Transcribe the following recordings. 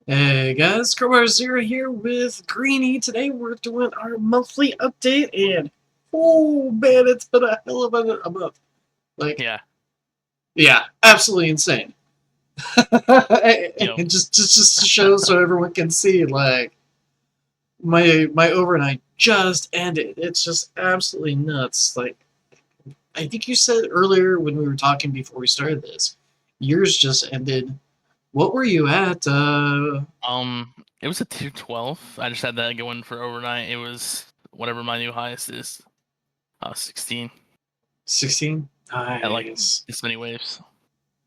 Hey guys, Crowbarzero here with Greeny. Today we're doing our monthly update, and oh man, it's been a hell of a month. Like, Yeah. yeah, absolutely insane. Yo. And just to show so everyone can see, like my overnight just ended. It's just absolutely nuts. Like, I think you said earlier when we were talking before we started this, yours just ended. What were you at? It was a tier 12. I just had that going for overnight. It was whatever my new highest is. 16. 16? At like Nice. this many waves.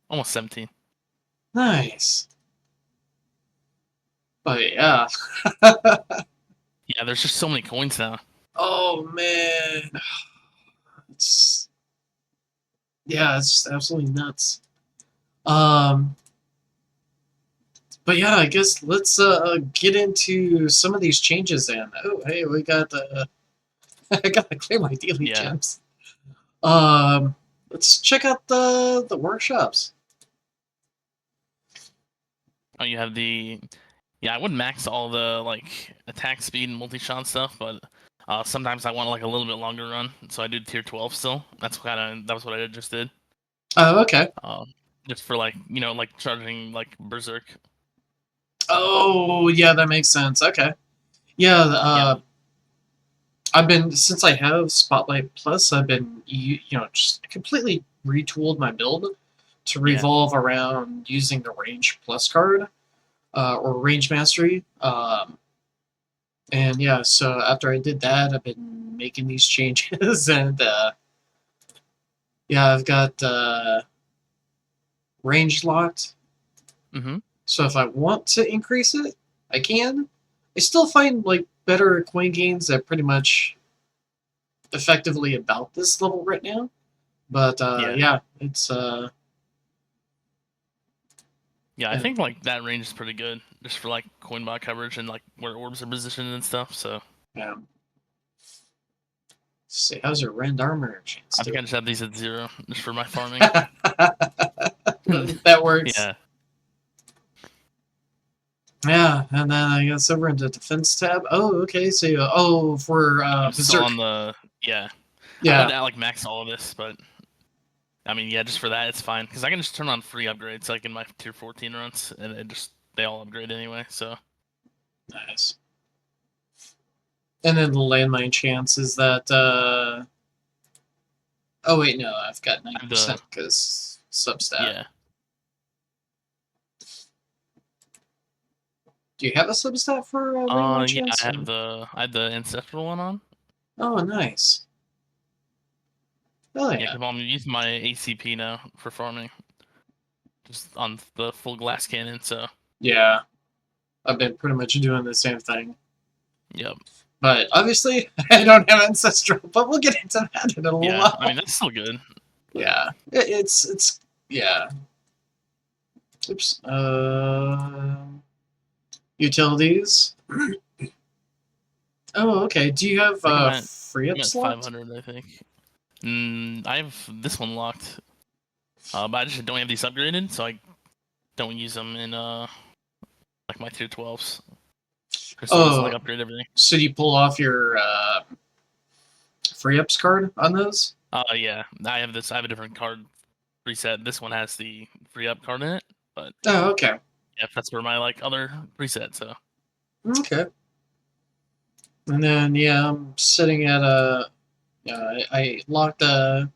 Almost 17. Nice. But yeah. Yeah, there's just so many coins now. Oh man. It's yeah, it's just absolutely nuts. Um but yeah, I guess let's get into some of these changes then. Oh hey, we got I gotta clear my daily Yeah. gems. Um let's check out the workshops. Oh, you have the yeah, I wouldn't max all the like attack speed and multi-shot stuff, but sometimes I want like a little bit longer run, so I do tier 12 still. That was what I just did. Oh, okay. Just for like, like charging like berserk. Oh yeah, that makes sense. Okay. Yeah, Yep. I've been since I have Spotlight Plus, I've been just completely retooled my build to Yeah. revolve around using the Range Plus card or Range Mastery. And yeah, so after I did that, I've been making these changes, and yeah, I've got range locked. Mm-hmm. So if I want to increase it, I can. I still find like better coin gains at pretty much effectively about this level right now. But Yeah. yeah, it's Yeah, I think like that range is pretty good, just for like coin bot coverage and like where orbs are positioned and stuff. So yeah. Let's see, how's your rend armor chance I think I doing? just have these at 0 just for my farming. That works. Yeah, Yeah, and then I guess over into defense tab. Oh, okay. So for I'm still berserk. on the yeah. I would Yeah. like max all of this, but I mean yeah, just for that it's fine because I can just turn on free upgrades like in my tier 14 runs, and they all upgrade anyway. So Nice. And then the landmine chance is that. Oh wait, no, I've got I have the 90% because substat. yeah Do you have a substat for landmine yeah chance? I have the ancestral one on. Oh, nice. Oh Yeah, yeah. because I'm using my ACP now for farming, just on the full glass cannon. So Yeah, I've been pretty much doing the same thing. yep. But obviously, I don't have ancestral. But we'll get into that in a little Yeah, I while. mean that's still good. Yeah, it's yeah. Oops. Utilities. Oh, okay. Do you have I think free I'm up at slot? 500. I think. I have this one locked, but I just don't have these upgraded, so I don't use them in like my tier 12s. Crystal doesn't like Oh, upgrade everything. so you pull off your free ups card on those? Yeah, I have this. I have a different card preset. This one has the free up card in it, but Oh, okay. yeah, that's for my like other preset. So Okay. And then yeah, I'm sitting at a. I locked the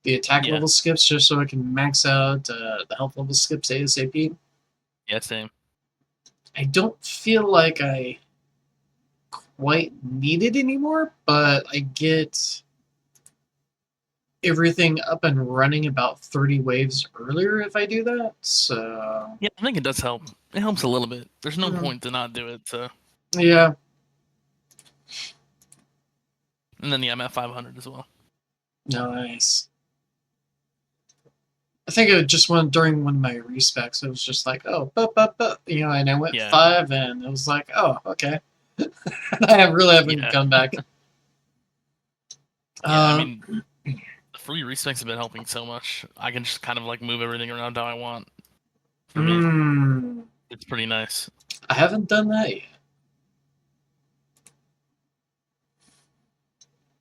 attack yeah, level skips just so I can max out the health level skips ASAP. yeah, same. I don't feel like I quite need it anymore, but I get everything up and running about 30 waves earlier if I do that. So, Yeah, I think it does help. It helps a little bit. There's no mm, point to not do it. So, yeah, and then yeah, I'm at 500 as well. nice. I think I just went during one of my respecs. It was just like, oh, and I went Yeah, 5, and it was like, oh, okay. I really haven't yeah, gone back. yeah. I Um, mean, the free respecs have been helping so much. I can just kind of like move everything around how I want. For me, mm, it's pretty nice. I haven't done that yet.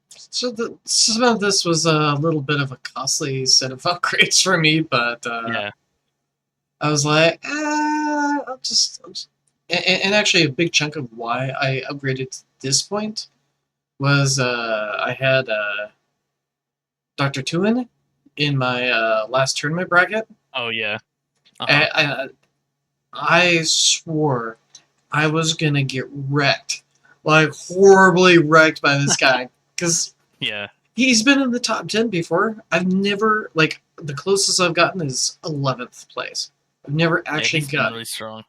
So some of this was a little bit of a costly set of upgrades for me, but Yeah. I was like, I'll just and actually a big chunk of why I upgraded to this point was I had Dr. Tuin in my last tournament bracket. Oh yeah. And I swore I was gonna get wrecked, like horribly wrecked by this guy, because Yeah. he's been in the top 10 before. I've never, like, the closest I've gotten is 11th place. I've never Yeah. actually He's been got, really strong.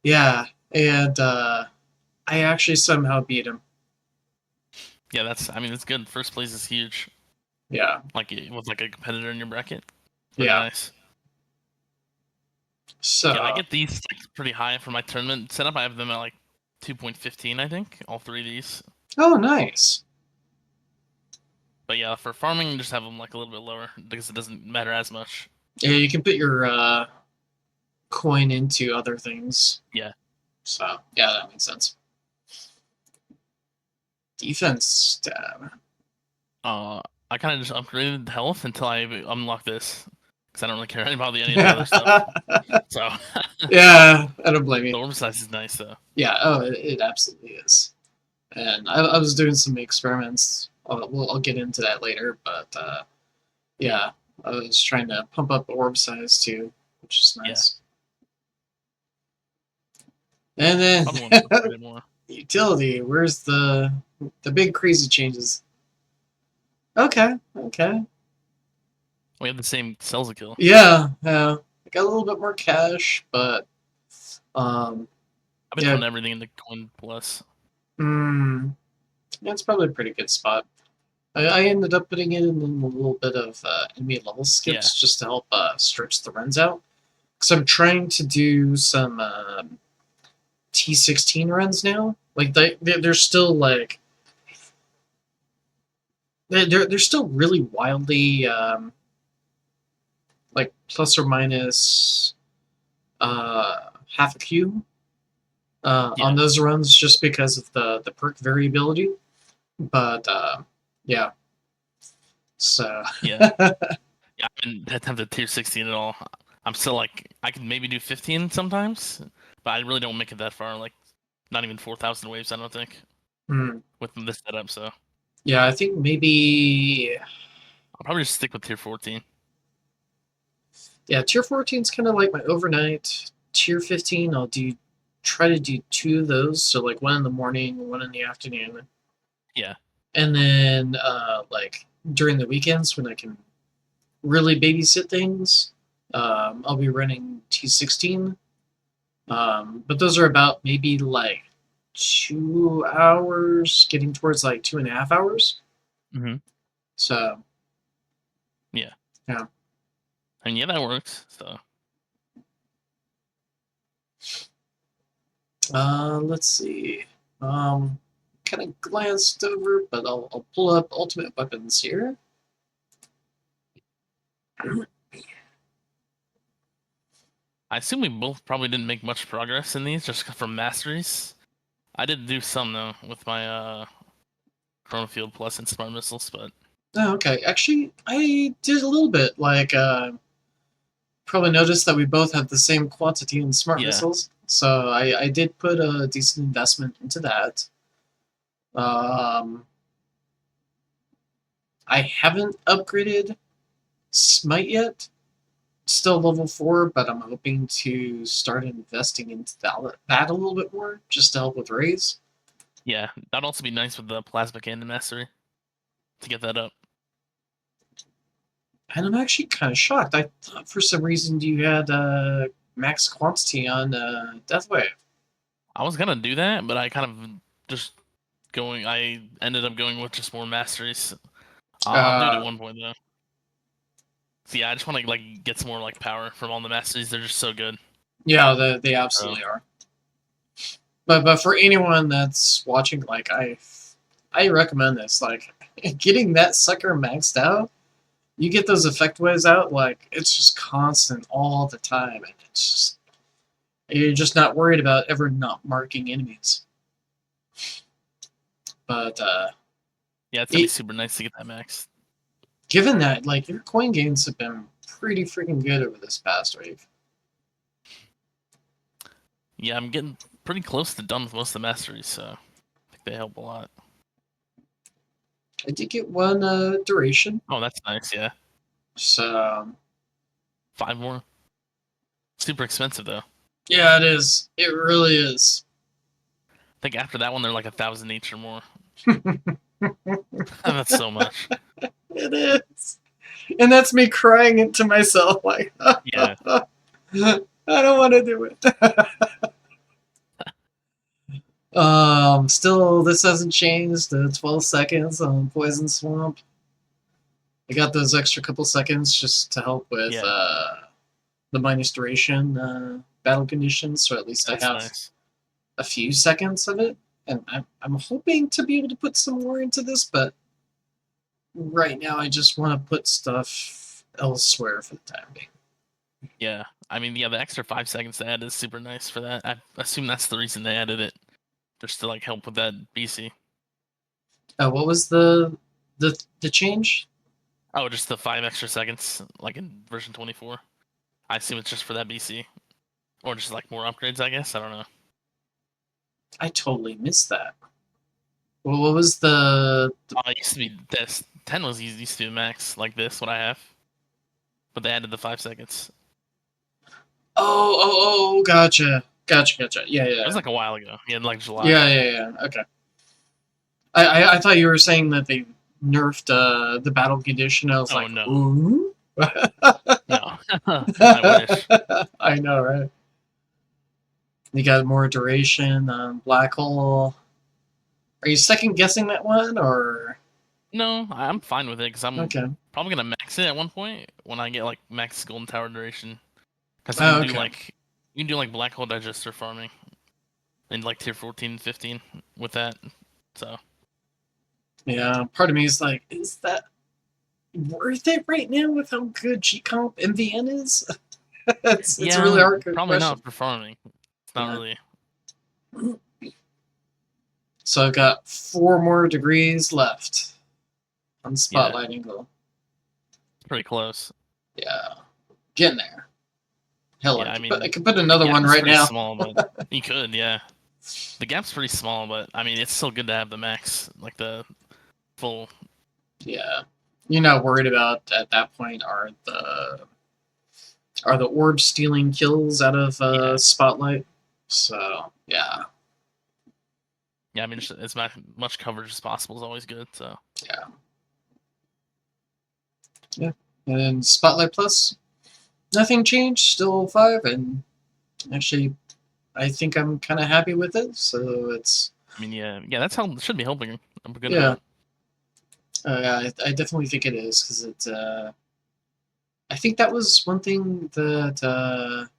yeah, and I actually somehow beat him. Yeah, that's. I mean, it's good. First place is huge. Yeah, Like with like a competitor in your bracket. Pretty yeah. nice. Yeah, I So, get these like, pretty high for my tournament setup. I have them at like 2.15, I think. All three of these. oh, nice. But yeah, for farming, just have them like a little bit lower because it doesn't matter as much. Yeah, you can put your coin into other things. Yeah. So, yeah, that makes sense. Defense stab. I kind of just upgraded health until I unlock this because I don't really care about any of the other stuff. So Yeah, I don't blame the you. orb size is nice though. Yeah, oh, it absolutely is. And I was doing some experiments. I'll get into that later, but yeah, I was trying to pump up orb size too, which is nice. And then Probably want to upgrade it more. utility. Where's the big crazy changes? Okay, okay. We have the same cells a kill. Yeah, yeah. I got a little bit more cash, but I've been yeah, putting everything into coin plus. yeah, it's probably a pretty good spot. I ended up putting in a little bit of enemy level Yeah. skips just to help stretch the runs out. Because I'm trying to do some T16 runs now. Like they're still like they're still really wildly like plus or minus half a Q on Yeah. those runs just because of the perk variability. But yeah, so Yeah. Yeah, I haven't attempted tier 16 at all. I'm still like, I can maybe do 15 sometimes, but I really don't make it that far. Like, not even 4,000 waves, I don't think, hmm. with this setup. So Yeah, I think maybe I'll probably just stick with tier 14. yeah, tier 14 is kind of like my overnight. Tier 15, I'll try to do two of those, so like one in the morning, one in the afternoon, Yeah. and then like during the weekends when I can really babysit things, I'll be running T16. But those are about maybe like 2 hours, getting towards like 2.5 hours. Mm-hmm. So Yeah. yeah. And yeah, that works. So Let's see. Kind of glanced over, but I'll pull up ultimate weapons here. I assume we both probably didn't make much progress in these just from masteries. I did do some though with my Chrono Field Plus and Smart Missiles, but Oh, okay. Actually, I did a little bit. Like, probably noticed that we both had the same quantity in smart yeah. missiles, so I did put a decent investment into that. Um, I haven't upgraded Smite yet. Still level 4, but I'm hoping to start investing into that a little bit more, just to help with raise. Yeah, that'd also be nice with the Plasma Cannon Mastery to get that up. And I'm actually kind of shocked. I thought for some reason you had max quantity on Deathwave. I was gonna do that, but I kind of just going. I ended up going with just more masteries. I'll do it at one point though. So yeah, I just want to like get some more like power from all the masteries. They're just so good. Yeah, they absolutely are. But for anyone that's watching, like I recommend this. Like getting that sucker maxed out, you get those effect waves out, like it's just constant all the time, and it's just You're just not worried about ever not marking enemies. But Yeah, it's gonna be super nice to get that max. given that, like, your coin gains have been pretty freaking good over this past week. Yeah, I'm getting pretty close to done with most of the masteries, so I think they help a lot. I did get one duration, Oh, that's nice. Yeah, so 5 more. Super expensive though. yeah, it is. It really is. I think after that one, they're like 1,000 each or more. That's so much. It is, and that's me crying into myself like, Yeah. I don't want to do it. Still, this hasn't changed. 12 seconds on Poison Swamp. I got those extra couple seconds just to help with Yeah. the minus duration battle conditions, so at least That's I have nice. a few seconds of it. And I'm hoping to be able to put some more into this, but right now I just want to put stuff elsewhere for the time being. Yeah. I mean, yeah, the extra 5 seconds they add is super nice for that. I assume that's the reason they added it, just to like help with that BC. What was the change? Oh, just the 5 extra seconds, like in version 24. I assume it's just for that BC, or just like more upgrades. I guess I don't know. I totally missed that. Well, what was the It used to be this 10 was used to be max like this, what I have, but they added the 5 seconds. gotcha. Yeah, It yeah. was like a while ago. Yeah, like July. Yeah. Okay. I thought you were saying that they nerfed the battle condition. I was Oh like, no, ooh. no. I wish. I know, right? You got more duration on Black Hole. Are you second guessing that one, or No, I'm fine with it because I'm okay? probably gonna max it at one point when I get like max golden tower duration. Because Oh, okay. you can do like black hole digester farming in like tier 14 and 15 with that. So Yeah, part of me is like, is that worth it right now with how good G Comp MVN is? It's a really yeah, hard probably question. not for farming. It's not Yeah. really. So I've got 4 more degrees left on Yeah, Spotlight Angle. it's pretty close. Yeah, getting there. Hell, Yeah, I I mean could put the another gap one is right pretty now. small, but you could, yeah. The gap's pretty small, but I mean it's still good to have the max, like the full. Yeah, you're not worried about at that point are the orbs stealing kills out of Yeah, Spotlight. So yeah, yeah. I mean, just as much coverage as possible is always good. So yeah, yeah. And then Spotlight Plus, nothing changed. Still 5, and actually, I think I'm kind of happy with it. So it's I mean, yeah. That's how should be helping a good yeah. amount. Yeah, I definitely think it is because it. I think that was one thing that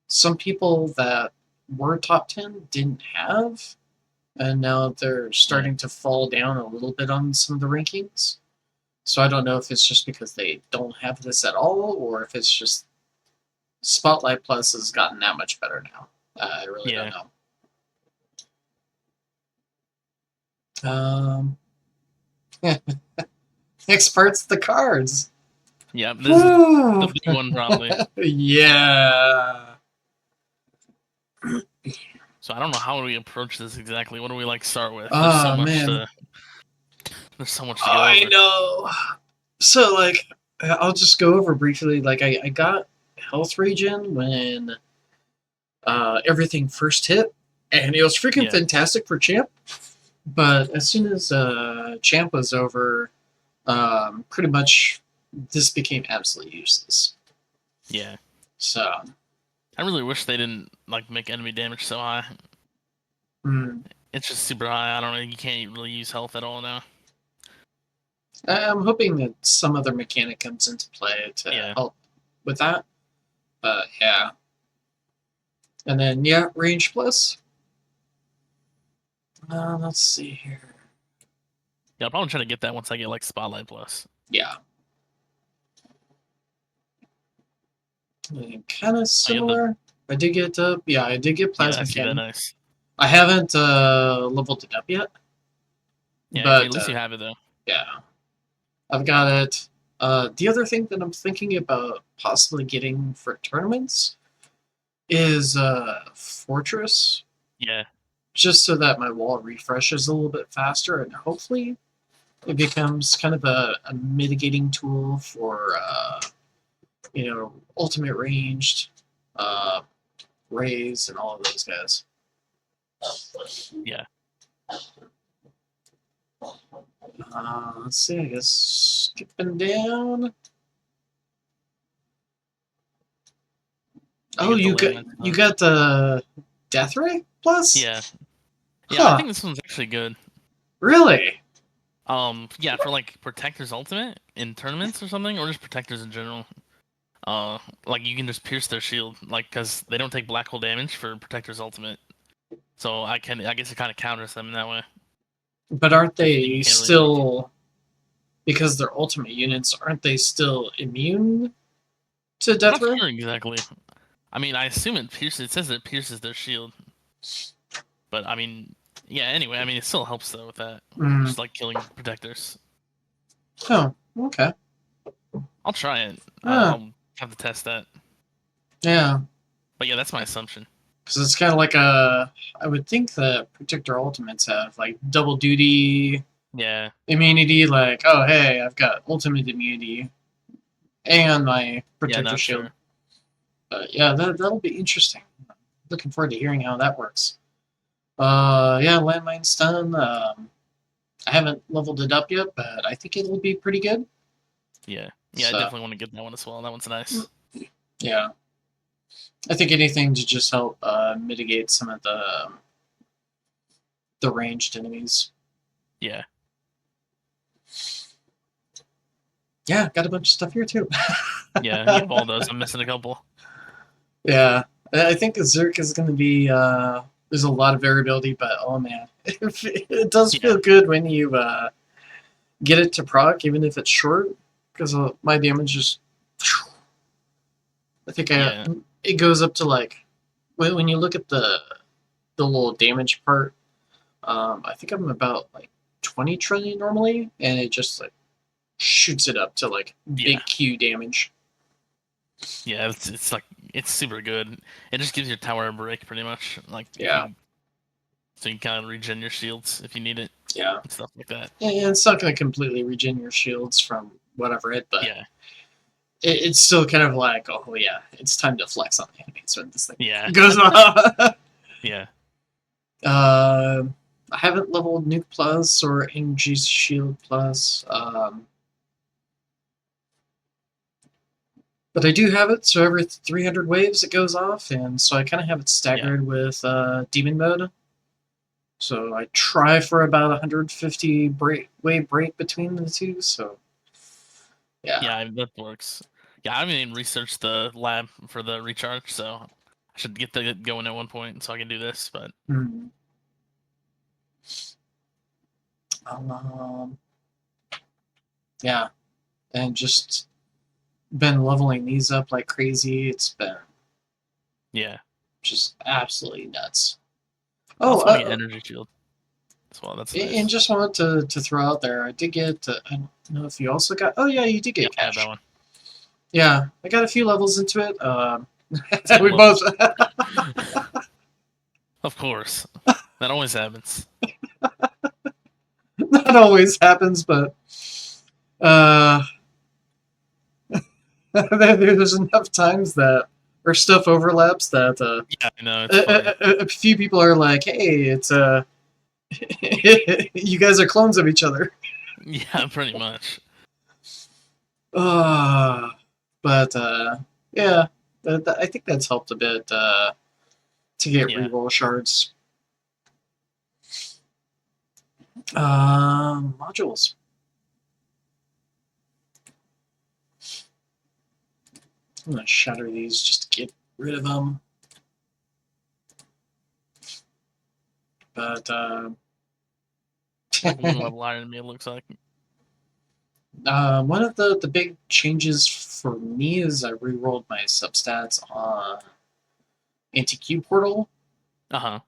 some people that were top 10 didn't have, and now they're Yeah, starting to fall down a little bit on some of the rankings. So I don't know if it's just because they don't have this at all, or if it's just Spotlight Plus has gotten that much better now. I really don't yeah. know. Um, next part's the cards. Yeah, this is the Woo! big one probably. Yeah. So I don't know how we approach this exactly. What do we like start with? Oh man, There's so much to go I over. know. So like, I'll just go over briefly. Like, I got health regen when everything first hit, and it was freaking Yeah, fantastic for champ. But as soon as champ was over, pretty much this became absolutely useless. yeah. So, I really wish they didn't like make enemy damage so high. mm, It's just super high. I don't know. You can't really use health at all now. I'm hoping that some other mechanic comes into play to Yeah. help with that. But yeah, and then yeah, range plus. Let's see here. Yeah, I'll probably try to get that once I get like Spotlight Plus. Yeah, kind of Oh, you have the similar. I did get I did get Yeah, I plasma see that. cannon. Nice. I haven't leveled it up yet, Yeah, at but least you have it though. yeah, I've got it. The other thing that I'm thinking about possibly getting for tournaments is Fortress, Yeah, just so that my wall refreshes a little bit faster, and hopefully it becomes kind of a mitigating tool for ultimate ranged, uh, rays, and all of those guys. yeah. Let's see. I guess skipping down. You Oh, get the landmine you stuff. got the Death Ray plus? Yeah, yeah. I Huh? think this one's actually good. Really? Yeah, for like Protector's Ultimate in tournaments or something, or just Protectors in general. Like you can just pierce their shield, like because they don't take black hole damage for Protector's Ultimate. So I guess it kind of counters them in that way. But aren't If you think you they can't really like. still, because they're ultimate units? Aren't they still immune to I'm Death not Ray? sure exactly. I mean, I assume it pierces. It says it pierces their shield, but I mean, yeah. Anyway, I mean, it still helps though with that, Hmm. just like killing protectors. Oh, okay. I'll try it. Ah, I'll have to test that. yeah. But yeah, that's my assumption. Because it's kind of like I would think that Protector Ultimates have like double duty Yeah, immunity. Like, oh hey, I've got ultimate immunity and my yeah, Protector not Shield. sure. But yeah, that'll be interesting. Looking forward to hearing how that works. Yeah, landmine stun. I haven't leveled it up yet, but I think it'll be pretty good. Yeah, yeah, I So definitely want to get that one as well. That one's nice. yeah, I think anything to just help mitigate some of the ranged enemies. Yeah, Yeah, got a bunch of stuff here too. yeah, you have all those. I'm missing a couple. Yeah, I think Zerk is going to be. There's a lot of variability, but oh man, it does Yeah, feel good when you get it to proc, even if it's short, because my damage is. I think yeah, it goes up to like when you look at the little damage part. I think I'm about like 20 trillion normally, and it just like shoots it up to like yeah, big Q damage. yeah. It's like it's super good. It just gives your tower a break pretty much. Like if Yeah, you so you can kind of regen your shields if you need it yeah. and stuff like that. And it's not going to completely regen your shields from whatever it, but Yeah, it's still kind of like, oh yeah, it's time to flex on the enemies when this thing yeah, goes on. yeah, uh, I haven't leveled Nuke Plus or Energy's Shield Plus, but I do have it. So every 300 waves it goes off, and so I kind of have it yeah, staggered with Demon Mode. So I try for about 150 wave break between the two. So yeah. yeah. That works. Yeah, I haven't even researched the lab for the recharge, so I should get that going at one point so I can do this. But Hmm. Um, yeah, and just been leveling these up like crazy. It's been yeah, just absolutely nuts. I Oh, also want to get energy shield as well. That's and nice. just wanted to throw out there, I did get. I don't know if you also got. Oh yeah, you did Yeah, get I have that cash. one. Yeah, I got a few levels into it. Same We both. levels. Of course, that always happens. Not always happens, but uh, there's enough times that or stuff overlaps that Yeah, I know it's funny. a few people are like, "Hey, it's you guys are clones of each other." Yeah, pretty much. Uh, but yeah, I think that's helped a bit to get Yeah, reroll shards. Modules. I'm gonna shatter these just to get rid of them. But like one level higher than me. It looks like. one of the big changes for me is I rerolled my substats on anti-Q portal. Uh-huh.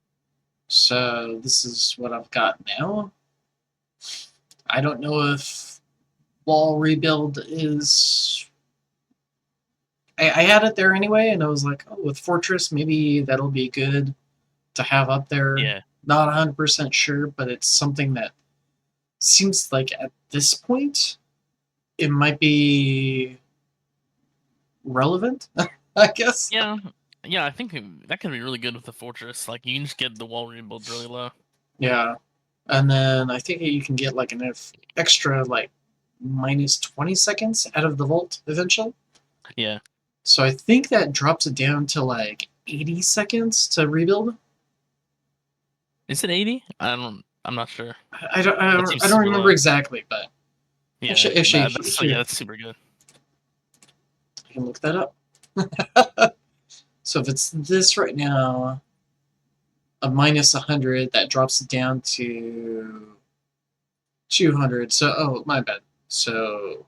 So this is what I've got now. I don't know if wall rebuild is. I had it there anyway, and I was like, oh, with Fortress, maybe that'll be good to have up there. Yeah. Not 100% sure, but it's something that seems like at this point it might be relevant, I guess. Yeah. Yeah, I think that can be really good with the Fortress. Like, you can just get the wall rebuilds really low. Yeah. And then I think you can get like an extra like minus 20 seconds out of the vault eventually. Yeah. So I think that drops it down to like 80 seconds to rebuild. Is it 80? I'm not sure. I don't That seems I don't super remember low. exactly, but Yeah. actually here That's super good. I can look that up. So if it's this right now, a minus 100, that drops it down to 200. So oh my bad. So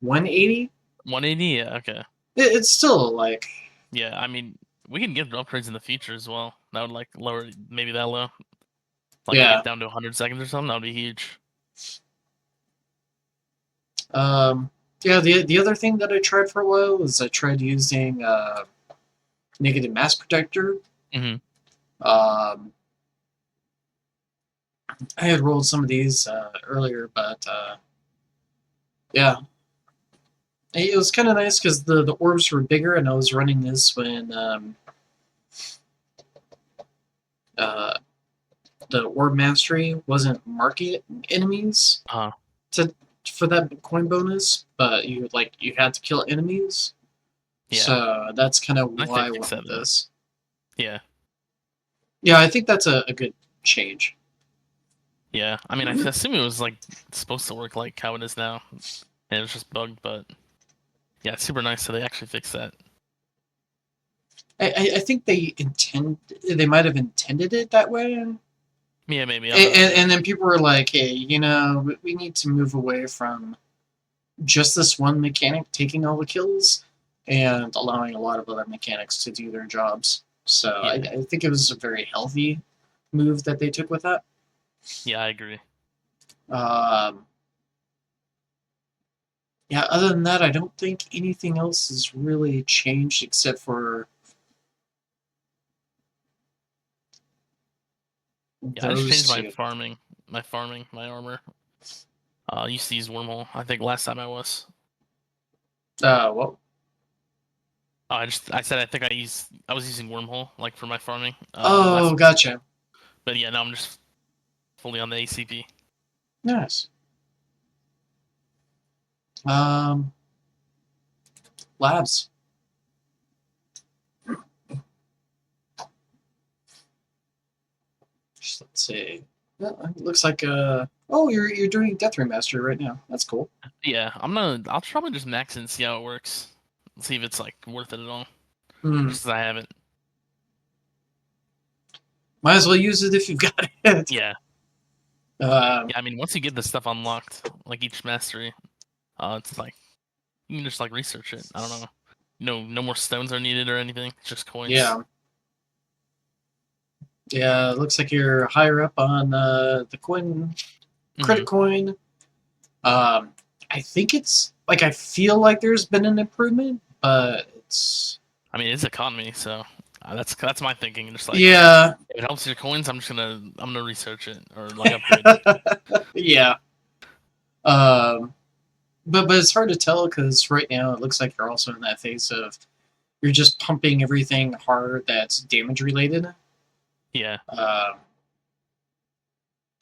180. 180? Yeah, okay. It's still like Yeah, I mean, we can get upgrades in the future as well. That would like lower maybe that low. Like get yeah. it down to 100 seconds or something. That would be huge. Yeah, the other thing that I tried for a while was I tried using negative mass protector. Hmm. Um, I had rolled some of these earlier, but yeah, it was kind of nice because the orbs were bigger, and I was running this when uh, the orb mastery wasn't marking enemies Uh-huh. to for that coin bonus, but you had to kill enemies. Yeah. So that's kind of Nice why they I fixed went that with though. this. Yeah. Yeah, I think that's a good change. Yeah. I mean, I assume it was like supposed to work like how it is now. And it was just bugged, but yeah, it's super nice that they actually fixed that. I think they might have intended it that way, Yeah, maybe. I'm not sure. and then people were like, hey, we need to move away from just this one mechanic taking all the kills and allowing a lot of other mechanics to do their jobs. So Yeah. I think it was a very healthy move that they took with that. Yeah, I agree. Um, yeah, other than that, I don't think anything else has really changed except for Yeah, I just those changed two. my armor. I used to use wormhole. I think last time I was. Well, I said I was using wormhole like for my farming. oh, gotcha. But yeah, now I'm just fully on the ACP. Nice. Um, labs. Just let's see. Yeah, it looks like oh, you're doing Death Remaster right now. That's cool. Yeah, I'll probably just max it and see how it works. See if it's like worth it at all. Hmm. Just 'cause I haven't. Might as well use it if you've got it. Yeah. Um, Yeah, I mean, once you get the stuff unlocked, like each mastery, it's like you can just like research it. I don't know. No more stones are needed or anything. It's just coins. yeah, yeah. It looks like you're higher up on the coin, Hmm. credit coin. Um, I think it's like I feel like there's been an improvement, but it's I mean, it's economy, so that's my thinking. Just like yeah, if it helps your coins, I'm gonna research it or like upgrade it. yeah. Um, but it's hard to tell because right now it looks like you're also in that phase of you're just pumping everything hard that's damage related. Yeah. Um,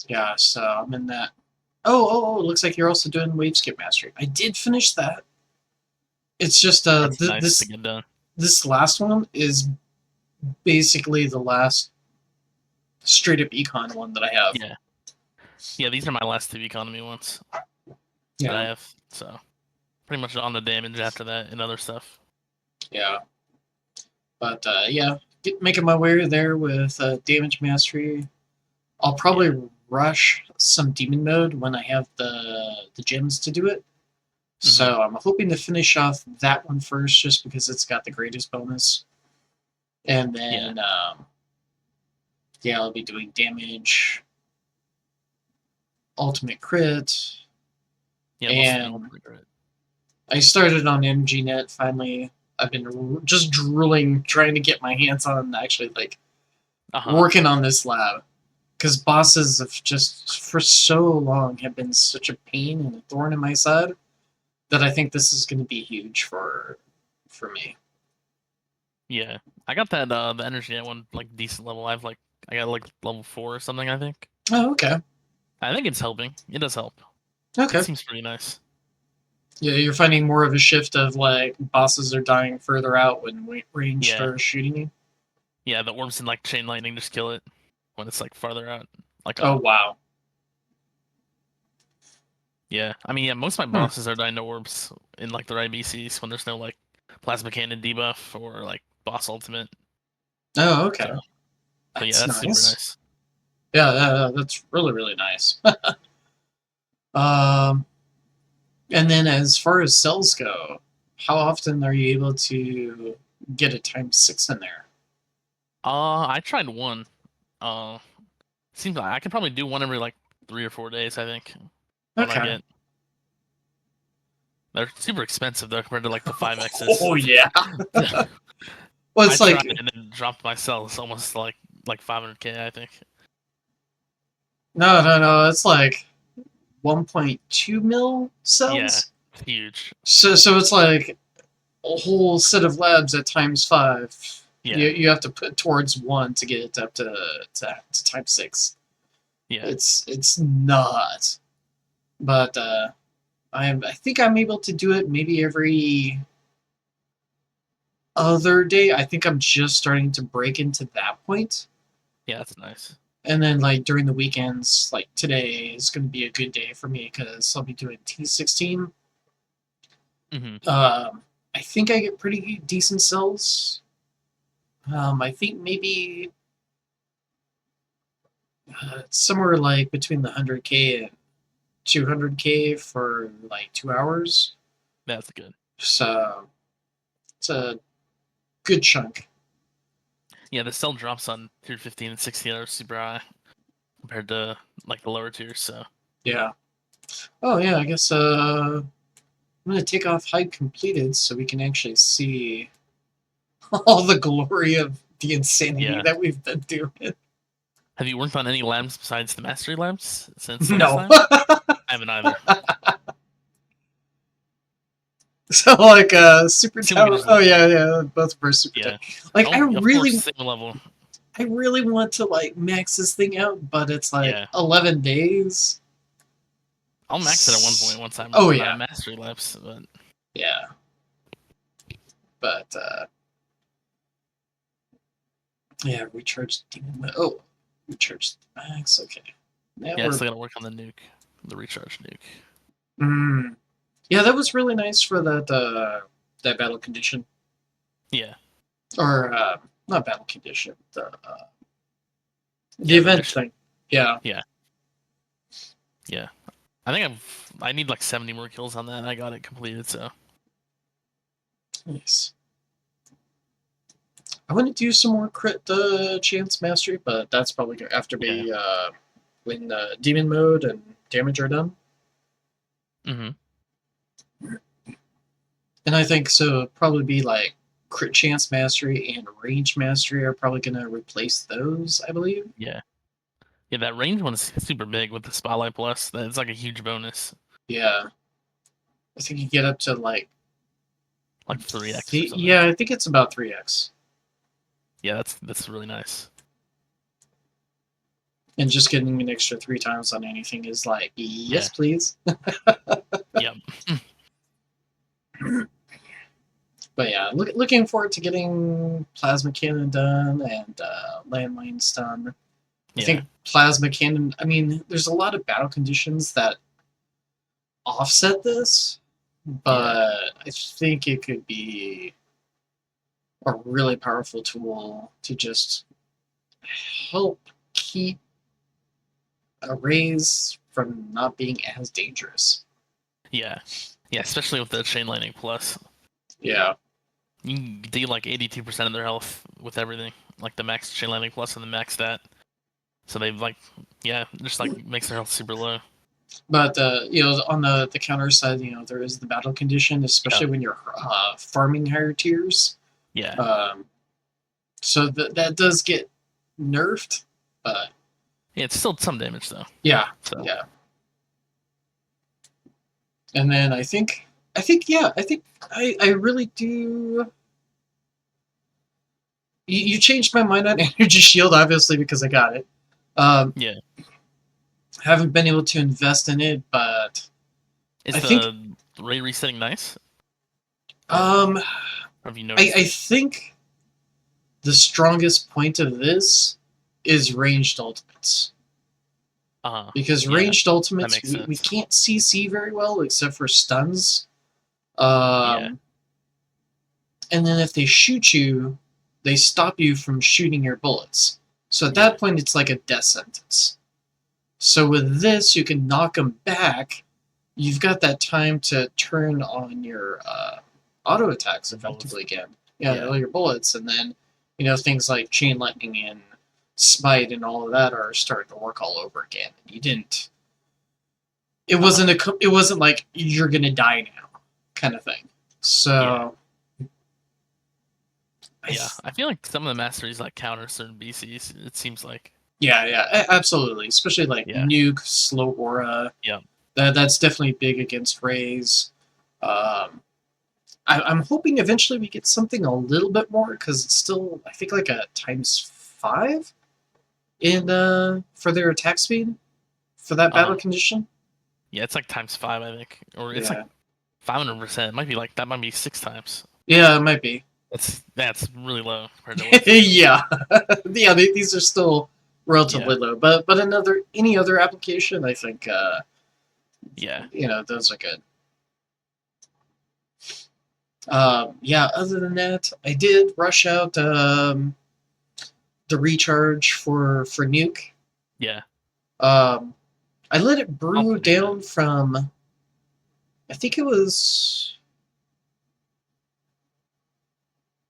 yeah, so I'm in that. Oh, it looks like you're also doing Wave Skip Mastery. I did finish that. It's just That's nice to get done. this last one is basically the last straight up econ one that I have. Yeah. Yeah, these are my last two economy ones that I Yeah, have. So pretty much on the damage after that and other stuff. yeah. But yeah, making my way there with damage mastery. I'll probably Yeah. rush some demon mode when I have the gems to do it. Hmm. So I'm hoping to finish off that one first, just because it's got the greatest bonus. And Yeah. then yeah, I'll be doing damage, ultimate crit, Yeah, mostly and ultimate crit. I started on MGNet finally. I've been just drooling, trying to get my hands on actually like working on this lab because bosses have just for so long have been such a pain and a thorn in my side that I think this is going to be huge for me. Yeah, I got that the energy at one like decent level. I got like level 4 or something. I think. Oh, okay, I think it's helping. It does help. It okay. seems pretty nice. Yeah, you're finding more of a shift of like bosses are dying further out when range Yeah, starts shooting you. yeah. The orbs and like chain lightning just kill it when it's like farther out. Like Oh wow. yeah. I mean, yeah. Most of my Hmm. bosses are dying to orbs in like their IBCs when there's no like plasma cannon debuff or like boss ultimate. Oh, okay. So, so yeah, That's that's super nice. nice. Yeah, that's really nice. um, and then as far as cells go, how often are you able to get a times 6 in there? I tried one. Uh, seems like I can probably do one every like 3 or 4 days. I think when I Okay. get. They're super expensive though compared to like the 5x's. Oh yeah. Well, I it's tried like and then dropped my cells almost like 500k. I think. no. It's like 1.2 mil Yeah, cells. huge. So it's like a whole set of labs at times 5. You Yeah, you have to put towards one to get it up to times 6. yeah, It's not. But I think I'm able to do it maybe every other day. I think I'm just starting to break into that point. yeah. That's nice. And then like during the weekends, like today is going to be a good day for me because I'll be doing T16. Hmm. I think I get pretty decent cells. I think maybe somewhere like between the 100K and 200K for like 2 hours. That's good. So it's a good chunk. Yeah, the cell drops on tier 15 and 16 are super high compared to like the lower tiers. So Yeah. Oh yeah, I guess I'm gonna take off hide completed so we can actually see all the glory of the insanity yeah. that we've been doing. Have you worked on any labs besides the mastery labs since last No. time? I haven't either. So like super Assume we can tower. just Oh look. yeah, both of our super tower. Yeah. Like Oh, of course, same level. I really want to like max this thing out, but it's like Yeah. 11 days. I'll max it at one point once I'm Oh when I have yeah, mastery labs, but yeah. But yeah, recharge demon. Oh, recharge max. Okay, now yeah, I we're. still gotta work on the nuke, the recharge nuke. Mm, yeah, that was really nice for that battle condition Yeah. or not battle condition. The Yeah, the event mission. thing. Yeah. Yeah. Yeah. I think I need like 70 more kills on that and I got it completed, so Nice. I want to do some more crit chance mastery, but that's probably gonna after yeah. be when demon mode and damage are done. Hmm. And I think so. It'll probably be like crit chance mastery and range mastery are probably gonna replace those. I believe. Yeah. Yeah, that range one's super big with the Spotlight Plus. That's like a huge bonus. Yeah, I think you get up to like. Like 3x or something. Yeah, I think it's about 3x. Yeah, that's really nice. And just getting an extra 3 times on anything is like, yes, Yeah. please. Yep. But yeah, looking forward to getting plasma cannon done and landmines done. I Yeah. think plasma cannon. I mean, there's a lot of battle conditions that offset this, Yeah. but I think it could be a really powerful tool to just help keep arrays from not being as dangerous. Yeah. Yeah, especially with the chain lightning plus. Yeah. You can deal like 82% of their health with everything, like the max chain lightning plus and the max stat. So they've like, yeah, just like makes their health super low. But on the counter side, there is the battle condition, Yeah, especially when you're farming higher tiers. yeah, Um, so that does get nerfed, but yeah. It's still some damage though. yeah, So yeah. And then I think I really do. You changed my mind on energy shield, obviously, because I got it. Um, yeah, haven't been able to invest in it, but is I think the rate resetting nice? Or um, have you I, noticed I it? think the strongest point of this is ranged ultimates. Because Yeah, ranged that ultimates, makes we sense. can't CC very well except for stuns. Yeah, Um, and then if they shoot you, they stop you from shooting your bullets. So at yeah, that point, it's like a death sentence. So with this, you can knock them back. You've got that time to turn on your auto attacks bullets. effectively again. Yeah, Yeah, all your bullets, and then things like chain lightning and smite and all of that are starting to work all over again. You didn't. It wasn't like you're gonna die now, kind of thing. yeah, So yeah. I feel like some of the masteries like counter certain BCs. It seems like. yeah, yeah, absolutely. Especially like Yeah, nuke, slow aura. yeah. That's definitely big against Rays. Um, I'm hoping eventually we get something a little bit more because it's still I think like a times 5 in for their attack speed for that battle Uh, condition. yeah. It's like times 5, I think, or it's like Yeah, 500%. It might be like that. Might be 6 times. yeah, it might be. That's really low compared to what's. Yeah, yeah. These are still Yeah, relatively low, but any other application, I think yeah, those are good. Yeah. Other than that, I did rush out the recharge for nuke. yeah. Um, I let it brew Also do that. down from I think it was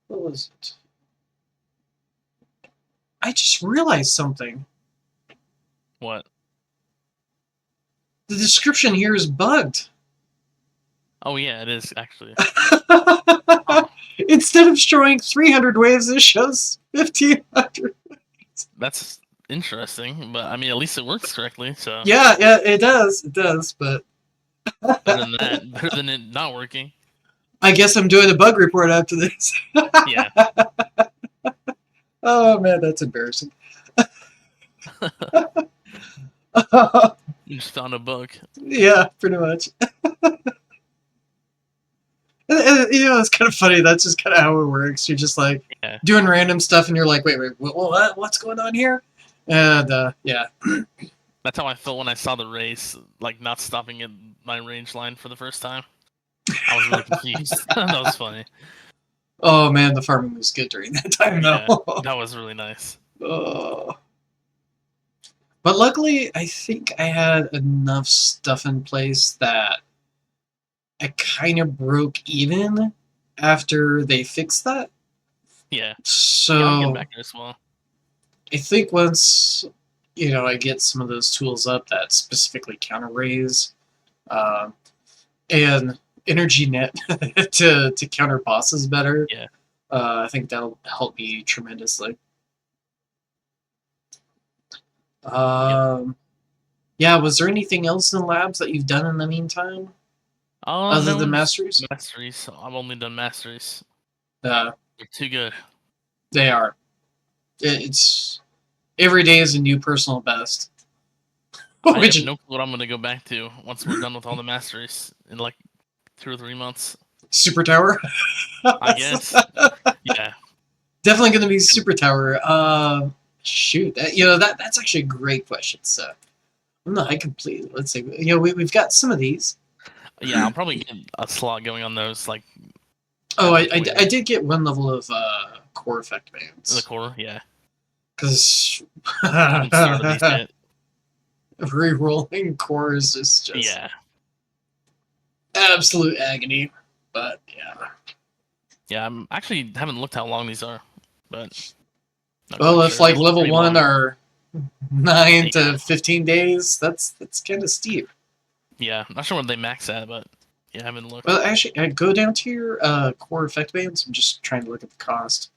what was it? I just realized something. What? The description here is bugged. Oh yeah, it is actually. Oh, Instead of showing 300 waves, it shows 1500. that's interesting. But I mean, at least it works correctly. So Yeah, yeah, it does. It does, but better than that. Better than it not working. I guess I'm doing a bug report after this. Yeah. Oh man, that's embarrassing. You just found a bug. Yeah, pretty much. It's kind of funny. That's just kind of how it works. You're just like Yeah. doing random stuff, and you're like, wait, what's going on here? And yeah, That's how I felt when I saw the race, like not stopping at my range line for the first time. I was really confused. That was funny. oh man, the farming was good during that time Yeah, though. that was really nice. Oh. But luckily, I think I had enough stuff in place that I kind of broke even after they fixed that. Yeah. Yeah, I'm getting So back there as well. I think once I get some of those tools up that specifically counter raise um, and energy net to counter bosses better, Yeah. I think that'll help me tremendously. Yep. Um, yeah, was there anything else in labs that you've done in the meantime other than No, just masteries? masteries. I've only done masteries. Uh, They're too good. they are. It's every day is a new personal best. I have Which no clue what I'm gonna go back to once we're done with all the masteries in like 2 or 3 months. super tower? I guess. Yeah. Definitely going to be super tower. Shoot, that's actually a great question. So I'm not. I completely. Let's see. We've got some of these. Yeah, I'll probably get a slot going on those like Oh, at I, the I, point I did get one level of core effect the bands core. Yeah. because I haven't started these yet. re-rolling cores is just Yeah. absolute agony. But yeah. Yeah, I'm actually haven't looked how long these are, but not Well, quite if sure. They like look level pretty 1 long. are 9 Yeah, to 15 days, that's kind of steep. yeah. Not sure what they max at, but yeah, I haven't looked. Well, actually, go down to your core effect bands. I'm just trying to look at the cost.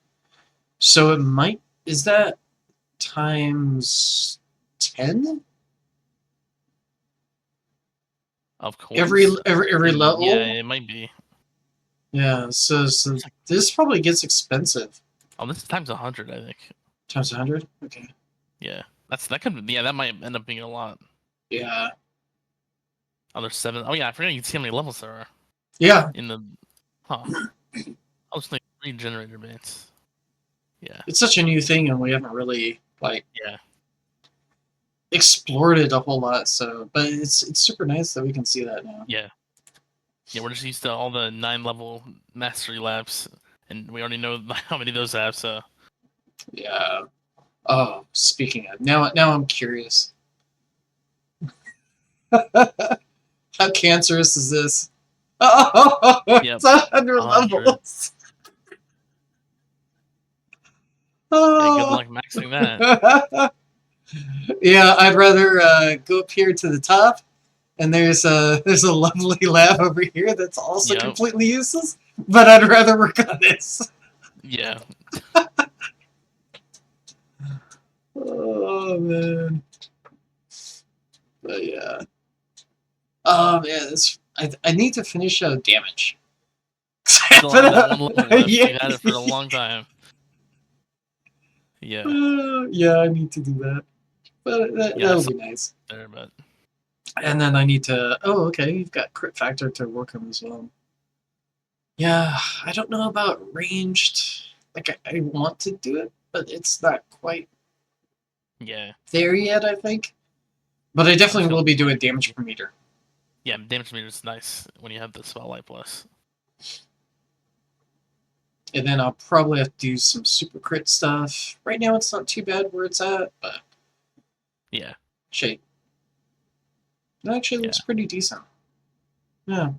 So it might is that times 10 Of every coins? every Yeah, level. it might be. Yeah, so It's like, this probably gets expensive. oh, this is times 100, I think. Times 100. Okay. Yeah, that could, yeah, that might end up being a lot. Yeah. Oh, there's 7. Oh yeah, I forgot you can see how many levels there are Yeah. in the. Huh. I was thinking 3 generator bands. Yeah. It's such a new thing, and we haven't really like Yeah. explored it a whole lot. So, but it's super nice that we can see that now. Yeah. Yeah, we're just used to all the 9 level mastery labs, and we already know how many of those have. So Yeah. Oh, speaking of now I'm curious. How cancerous is this? Oh, yep, it's 100 100. levels. Yeah, good Oh. luck maxing that. Yeah, I'd rather go up here to the top, and there's a lovely lab over here that's also Yep. completely useless. But I'd rather work on this. Yeah. Oh man, but yeah. Oh man, I need to finish damage. Still have that one level left. Yeah. You had it for a long time. Yeah. Yeah, I need to do that. But Yeah, that'll that's be nice. there, but And then I need to. Oh, okay. You've got crit factor to work on as well. Yeah, I don't know about ranged. Like I want to do it, but it's not quite yeah. there yet. I think, but I I just definitely feel will be doing damage per meter. yeah, damage meter is nice when you have the spotlight plus. And then I'll probably have to do some super crit stuff. Right now, it's not too bad where it's at, but Yeah. shape. It actually Yeah. looks pretty decent. Yeah.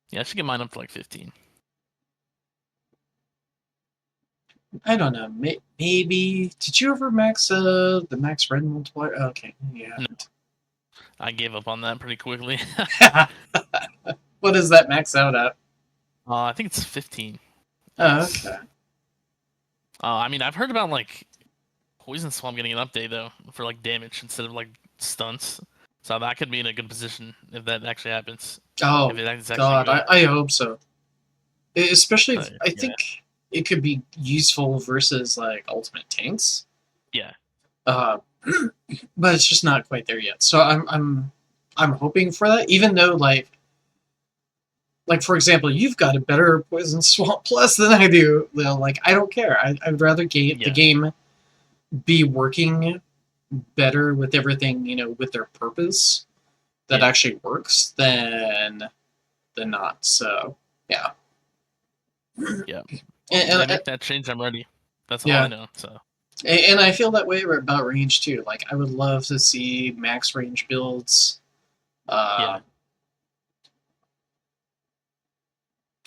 Yeah, I should get mine up to like 15. I don't know. Maybe. Did you ever max the max red multiplier? Okay, yeah. No, I gave up on that pretty quickly. What does that max out at? I think it's 15. Oh, Yes. okay. I mean, I've heard about like Poison Swamp getting an update though for like damage instead of like stunts. So that could be in a good position if that actually happens. Oh If it's actually God, good. I hope so. Especially if But, I yeah. think it could be useful versus like ultimate tanks. Yeah. Uh, but it's just not quite there yet. So I'm hoping for that. Even though like for example, you've got a better Poison Swamp Plus than I do. Well, like I don't care. I'd rather the Yeah. game be working better with everything with their purpose that Yeah. actually works than not. So yeah. Yeah. And, When they and, make that change, I'm ready. That's all I yeah. know. So And I feel that way about range too. Like I would love to see max range builds. yeah.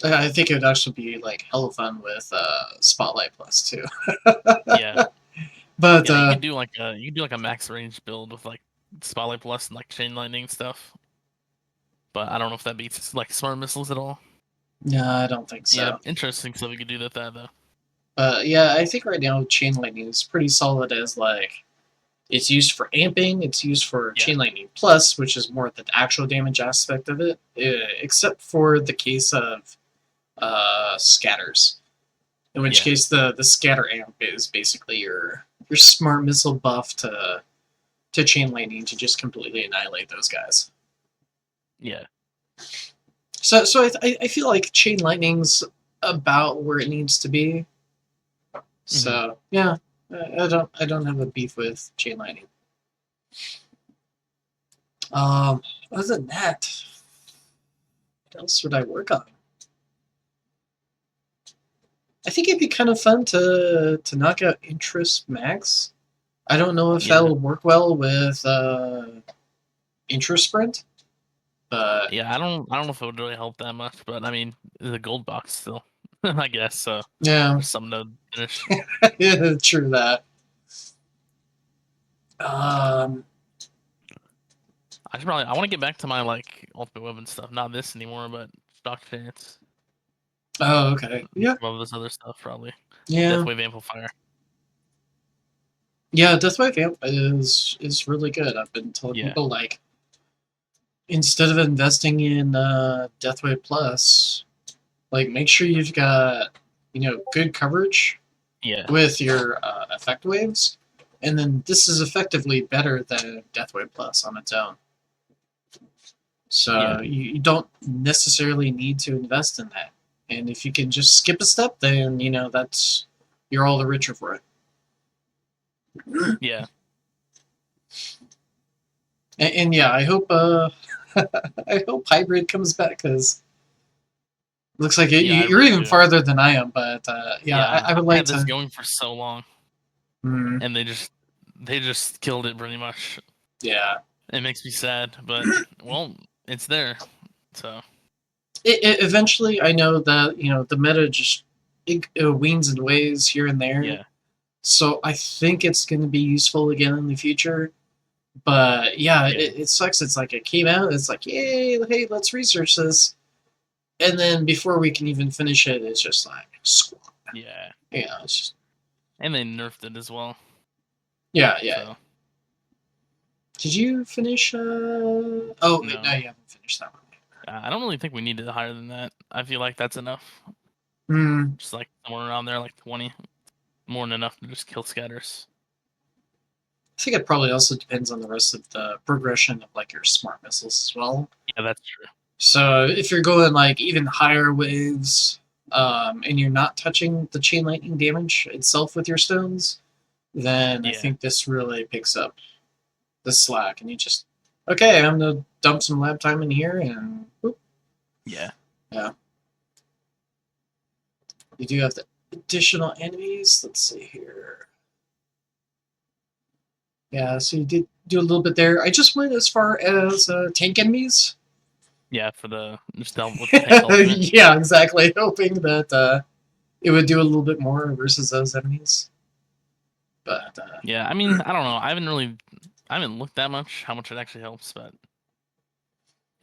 I think it would actually be like hella fun with Spotlight Plus too. Yeah. But Yeah, you could do like a max range build with like Spotlight Plus and like Chain Lightning stuff. But I don't know if that beats like smart missiles at all. no, I don't think Yeah, so. interesting. So we could do that though. Yeah, I think right now Chain Lightning is pretty solid as like it's used for amping. It's used for Yeah. Chain Lightning Plus, which is more the actual damage aspect of it, except for the case of scatters. In which Yeah. case the scatter amp is basically your smart missile buff to Chain Lightning to just completely annihilate those guys. Yeah. So I feel like Chain Lightning's about where it needs to be. So yeah, I don't have a beef with Chain Lightning. Other than that, what else would I work on? I think it'd be kind of fun to knock out Interest Max. I don't know if Yeah. that'll work well with Interest Sprint. But Yeah, I don't know if it would really help that much, but I mean, the gold box still, I guess. So yeah, there's something to finish. yeah, true that. Um, I want to get back to my like ultimate weapon stuff. Not this anymore, but stock chance. oh, okay. Yeah, Some of this other stuff probably. yeah, Deathwave amplifier. yeah. Deathwave Amp is really good. I've been telling Yeah, people like instead of investing in Deathwave Plus, like make sure you've got good coverage yeah, with your effect waves, and then this is effectively better than Deathwave Plus on its own. yeah, So you don't necessarily need to invest in that. And if you can just skip a step, then that's you're all the richer for it. yeah, And yeah, I hope I hope hybrid comes back because looks like yeah. I you're really even do. farther than I am. But yeah, Yeah, I would I like had this to. going for so long, Mm, and they just killed it pretty much. yeah, It makes me sad, but well, it's there. So eventually I know that the meta just it weans and ways here and there. yeah, So I think it's going to be useful again in the future. But yeah, yeah, it sucks. It's like it came out. It's like, yay, hey, let's research this. And then before we can even finish it, it's just like squat. yeah. It's just And they nerfed it as well. yeah, yeah. So Did you finish? Oh wait, no, no, you haven't finished that one. I don't really think we needed higher than that. I feel like that's enough. Hmm. Just like somewhere around there, like 20, more than enough to just kill scatters. I think it probably also depends on the rest of the progression of like your smart missiles as well. Yeah, that's true. So if you're going like even higher waves, and you're not touching the chain lightning damage itself with your stones, then I Yeah, think this really picks up the slack, and you just okay, I'm gonna dump some lab time in here, and whoop, yeah, yeah, you do have the additional enemies. Let's see here. Yeah, so you did do a little bit there. I just went as far as tank enemies. yeah. For the just help with the tank ultimate. Yeah, exactly. Hoping that it would do a little bit more versus those enemies. But Yeah, I mean, I don't know. I haven't looked that much how much it actually helps, but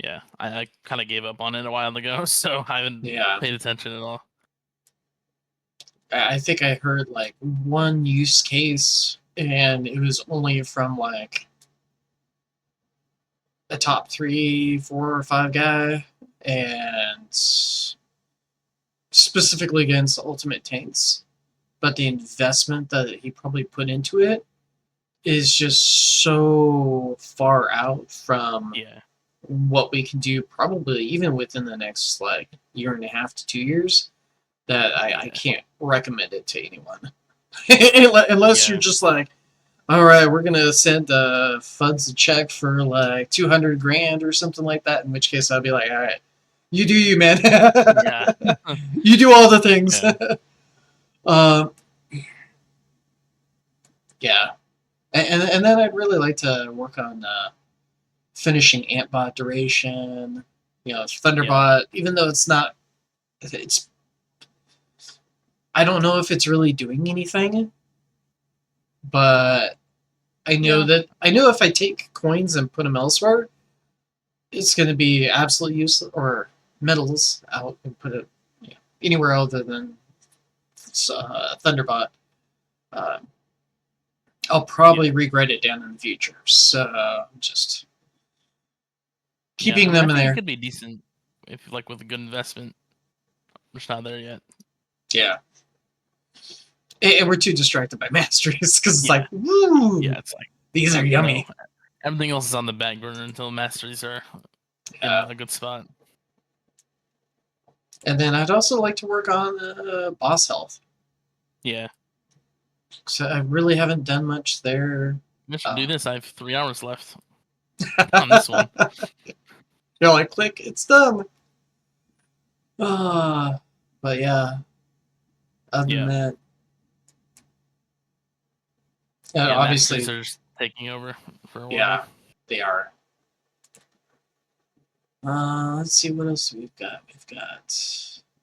yeah, I kind of gave up on it a while ago, so I haven't yeah, paid attention at all. I think I heard like one use case, and it was only from like a top 3, 4, or 5 guy, and specifically against ultimate tanks. But the investment that he probably put into it is just so far out from Yeah, what we can do probably even within the next like year and a half to 2 years that I yeah, can't recommend it to anyone. Unless you're yeah, just like, all right, we're gonna send Fuds a check for like 200 grand or something like that. In which case, I'd be like, all right, you do you, man. yeah, You do all the things. yeah, um, yeah, and then I'd really like to work on finishing Antbot duration. yeah, Thunderbot, even though it's I don't know if it's really doing anything, but yeah, I know if I take coins and put them elsewhere, it's going to be absolutely useless, or metals out and put it anywhere other than Thunderbot. Uh, I'll yeah, probably regret it down in the future. So just yeah. I keeping mean, I them in think it there. could be decent if like with a good investment. We're just not there yet. Yeah. And we're too distracted by masteries because it's Yeah, like, woo, yeah. It's like these are you know, yummy. everything else is on the back burner until masteries are in Yeah. a good spot. And then I'd also like to work on boss health. Yeah, So I really haven't done much there. I should do Uh, this. I have 3 hours left on this one. You're like, click, it's done. Uh, but yeah, other than Yeah, that, yeah. Masteries obviously, are just taking over for a while. yeah, they are. Let's see what else we've got. We've got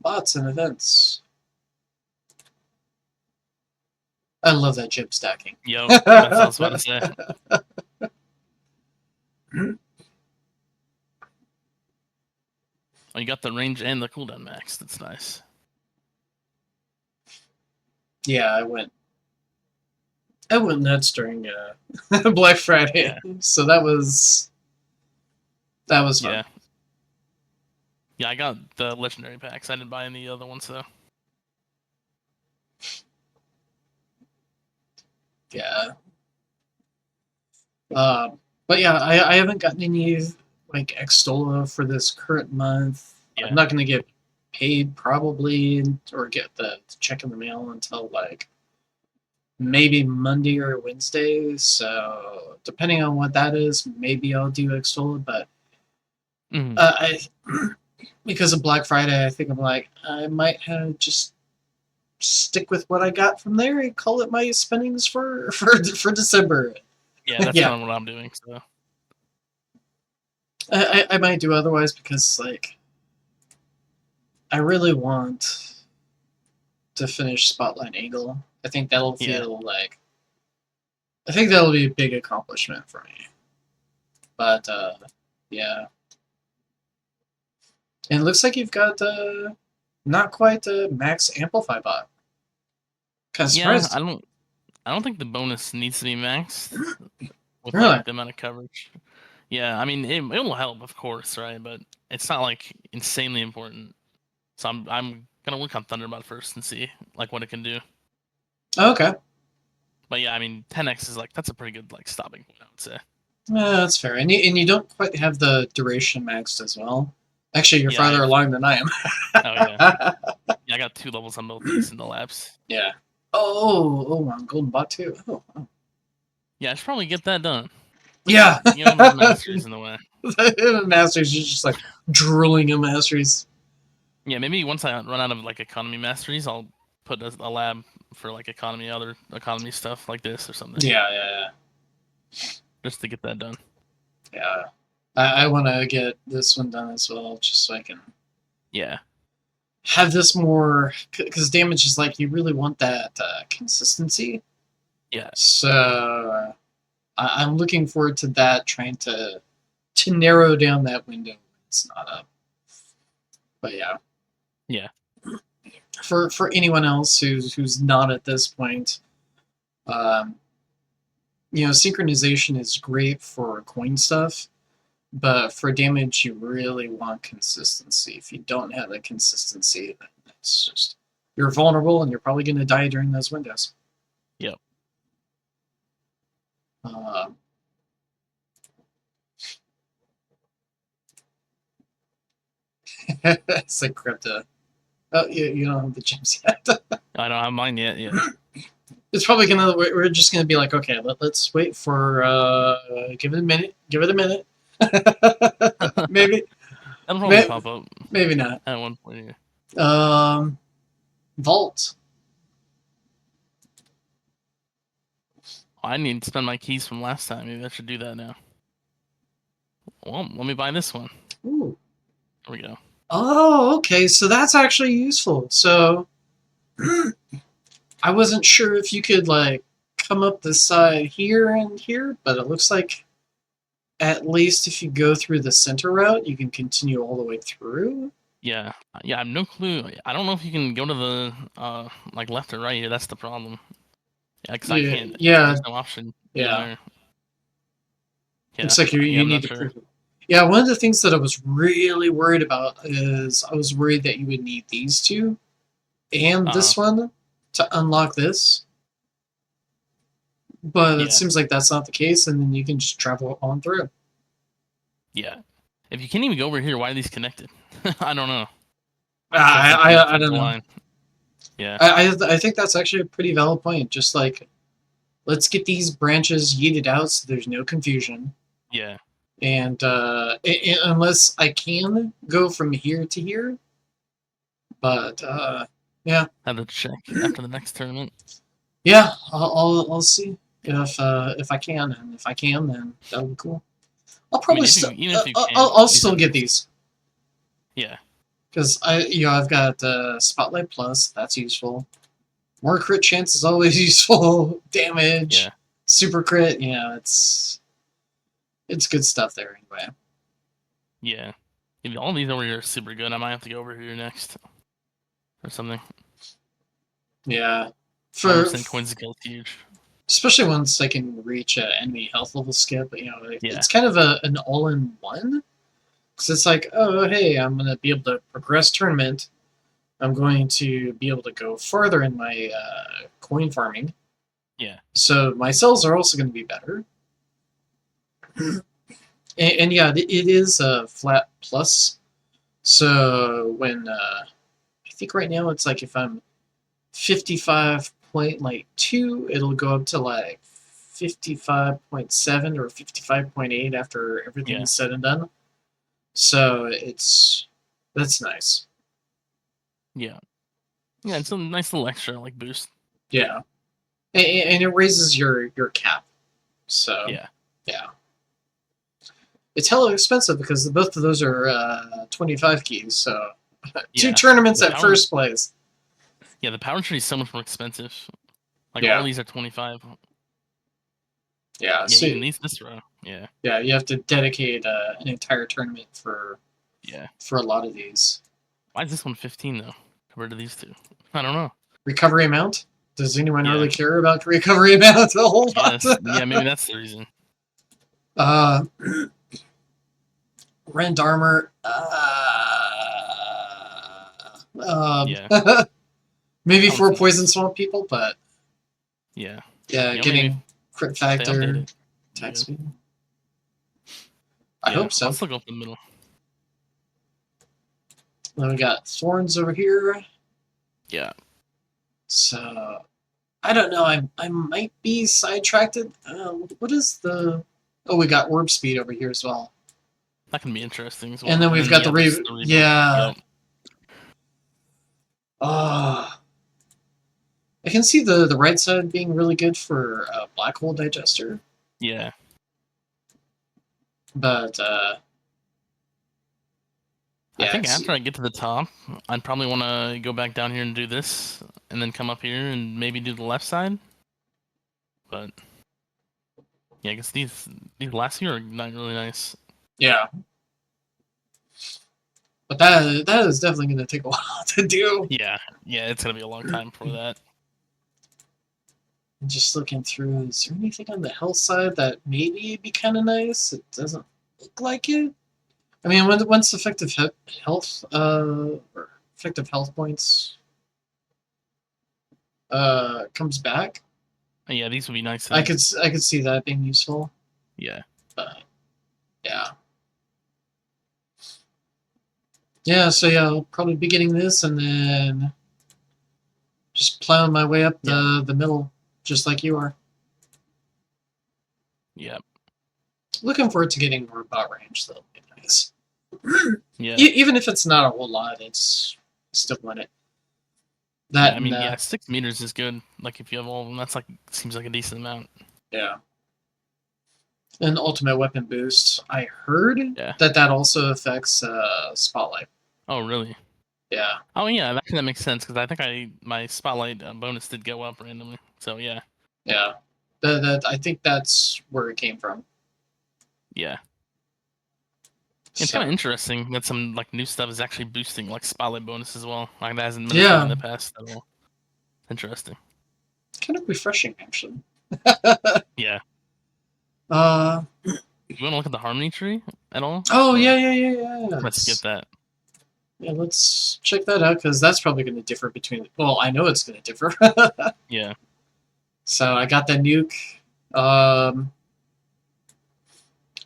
bots and events. I love that chip stacking. Yo, that's what I was about to say. Oh, you got the range and the cooldown max. That's nice. Yeah, I went nuts during Black Friday, so that was fun. Yeah. Yeah, I got the legendary packs. I didn't buy any other ones though. Yeah. But yeah, I haven't gotten any like Extola for this current month. Yeah. I'm not gonna get paid probably or get the check in the mail until like maybe Monday or Wednesday. So depending on what that is, maybe I'll do Extola. But I because of Black Friday, I think I'm like I might have just stick with what I got from there and call it my spendings for December. Yeah, that's kind of what I'm doing. So I might do otherwise because like I really want to finish Spotlight Angle. I think that'll feel like I think that'll be a big accomplishment for me. But yeah. And it looks like you've got not quite a max amplify bot. Yeah, I don't think the bonus needs to be maxed with Really? like the amount of coverage. Yeah, I mean it will help, of course, right? But it's not like insanely important. So I'm gonna work on Thunderbot first and see like what it can do. Okay. But yeah, I mean 10x is like that's a pretty good like stopping point, I would say. Yeah, that's fair. And you don't quite have the duration maxed as well. Actually, you're Yeah, farther along than I am. Oh yeah. Yeah, I got 2 levels on both these in the labs. Yeah. Oh, on Golden Bot too. Oh. Yeah, I should probably get that done. Yeah. You know, the Mastery's in the way. Masteries, you're just like drooling in Masteries. Yeah, maybe once I run out of like economy masteries, I'll put a lab for like other economy stuff like this or something. Yeah. Just to get that done. Yeah. I want to get this one done as well, just so I can have this more, because damage is like, you really want that consistency. Yeah. So I'm looking forward to that, trying to narrow down that window when it's not up. But yeah. For anyone else who's not at this point, synchronization is great for coin stuff, but for damage you really want consistency. If you don't have that consistency, then it's just you're vulnerable and you're probably going to die during those windows. Yep. It's like crypto. Oh, you don't have the gems yet. I don't have mine yet. Yeah. It's probably gonna. We're just gonna be like, okay, let's wait for. Give it a minute. Maybe. That'll probably pop up. Maybe not. At one point. Yeah. Vault. I need to spend my keys from last time. Maybe I should do that now. Well, let me buy this one. Ooh. There we go. Oh, okay. So that's actually useful. So I wasn't sure if you could like come up the side here and here, but it looks like at least if you go through the center route, you can continue all the way through. Yeah. I have no clue. I don't know if you can go to the like left or right here. That's the problem. Yeah, because I can't. Yeah. There's no option. Yeah. Yeah. It's like you need to prove it. Yeah, one of the things that I was really worried about is I was worried that you would need these two and this one to unlock this. But it seems like that's not the case, and then you can just travel on through. Yeah. If you can't even go over here, why are these connected? I don't know. I don't know. Line. Yeah. I think that's actually a pretty valid point. Just like, let's get these branches yeeted out so there's no confusion. Yeah. And unless I can go from here to here, but yeah. Have to check after the next tournament. Yeah, I'll see if I can, and if I can, then that'll be cool. I'll I mean, probably even if you can't, I'll these still are get nice. these Yeah, because I've got Spotlight Plus. That's useful. More crit chance is always useful. Damage, yeah, super crit. It's good stuff there anyway. yeah. If all these over here are super good, I might have to go over here next or something. Yeah, for 1% coin skill is huge. especially once I can reach enemy health level skip. Yeah, It's kind of an all-in-one. Because it's like, oh, hey, I'm going to be able to progress tournament. I'm going to be able to go farther in my coin farming. yeah, So my cells are also going to be better. And yeah, it is a flat plus. So when I think right now it's like if I'm 55.2, it'll go up to like 55.7 or 55.8 after everything yeah, is said and done. So that's nice. yeah. Yeah, it's a nice little extra like boost. Yeah, and it raises your cap. So Yeah, yeah, it's hella expensive because both of those are 25 keys. So two yeah. tournaments The at power, first place. yeah, the power tree is so much more expensive. Like all Yeah, these are 25. yeah. Yeah, So even this row. Yeah, yeah, you have to dedicate an entire tournament yeah. for a lot of these. Why is this one 15 though compared to these two? I don't know. Recovery amount. Does anyone really Yeah, care about recovery amount a whole lot? yes, yeah. Maybe that's the reason. uh, Rend armor. Yeah, Maybe that one's for poison nice. swamp people, but Yeah, yeah, yeah. Maybe getting crit if they update factor, it, it'll be attack good. speed. I Yeah, hope I'll so. still go for the middle. Then we got thorns over here. Yeah, So I don't know. I might be sidetracked. What is the? Oh, we got orb speed over here as well. that can be interesting as And well. then And we've then got yeah, there's the rebuild. yeah. Yep. Oh, I can see the right side being really good for a black hole digester, Yeah. but I yeah, think after I get to the top, I'd probably want to go back down here and do this, and then come up here and maybe do the left side. But yeah, I guess these last few are not really nice. yeah. But that is definitely going to take a while to do. Yeah, yeah, it's gonna be a long time for that. Just looking through, is there anything on the health side that maybe be kind of nice? It doesn't look like it. I mean, once effective health or effective health points comes back, Yeah, these would be nice. I could see that being useful. Yeah, But yeah, yeah. So yeah, I'll probably be getting this and then just plowing my way up yeah, the middle, just like you are. yeah, Looking forward to getting more bot range though. Nice. yeah, Even if it's not a whole lot, it's still want it. yeah. That I and mean, yeah, 6 meters is good. Like if you have all of them, that's like seems like a decent amount. yeah, an ultimate weapon boost. I heard Yeah. that also affects spotlight. Oh, really? Yeah, Oh, yeah. Actually, that makes sense because I think my spotlight bonus did go up randomly. So yeah, yeah. That I think that's where it came from. yeah. It's kind of So interesting that some like new stuff is actually boosting like spotlight bonus as well. Like that hasn't been a thing in yeah, the past at all. Interesting. kind of refreshing actually. Yeah. uh You want to look at the harmony tree at all? oh Or yeah. let's skip that. Yeah, let's check that out because that's probably going to differ between. Well, I know it's going to differ. Yeah. So I got that nuke. Um,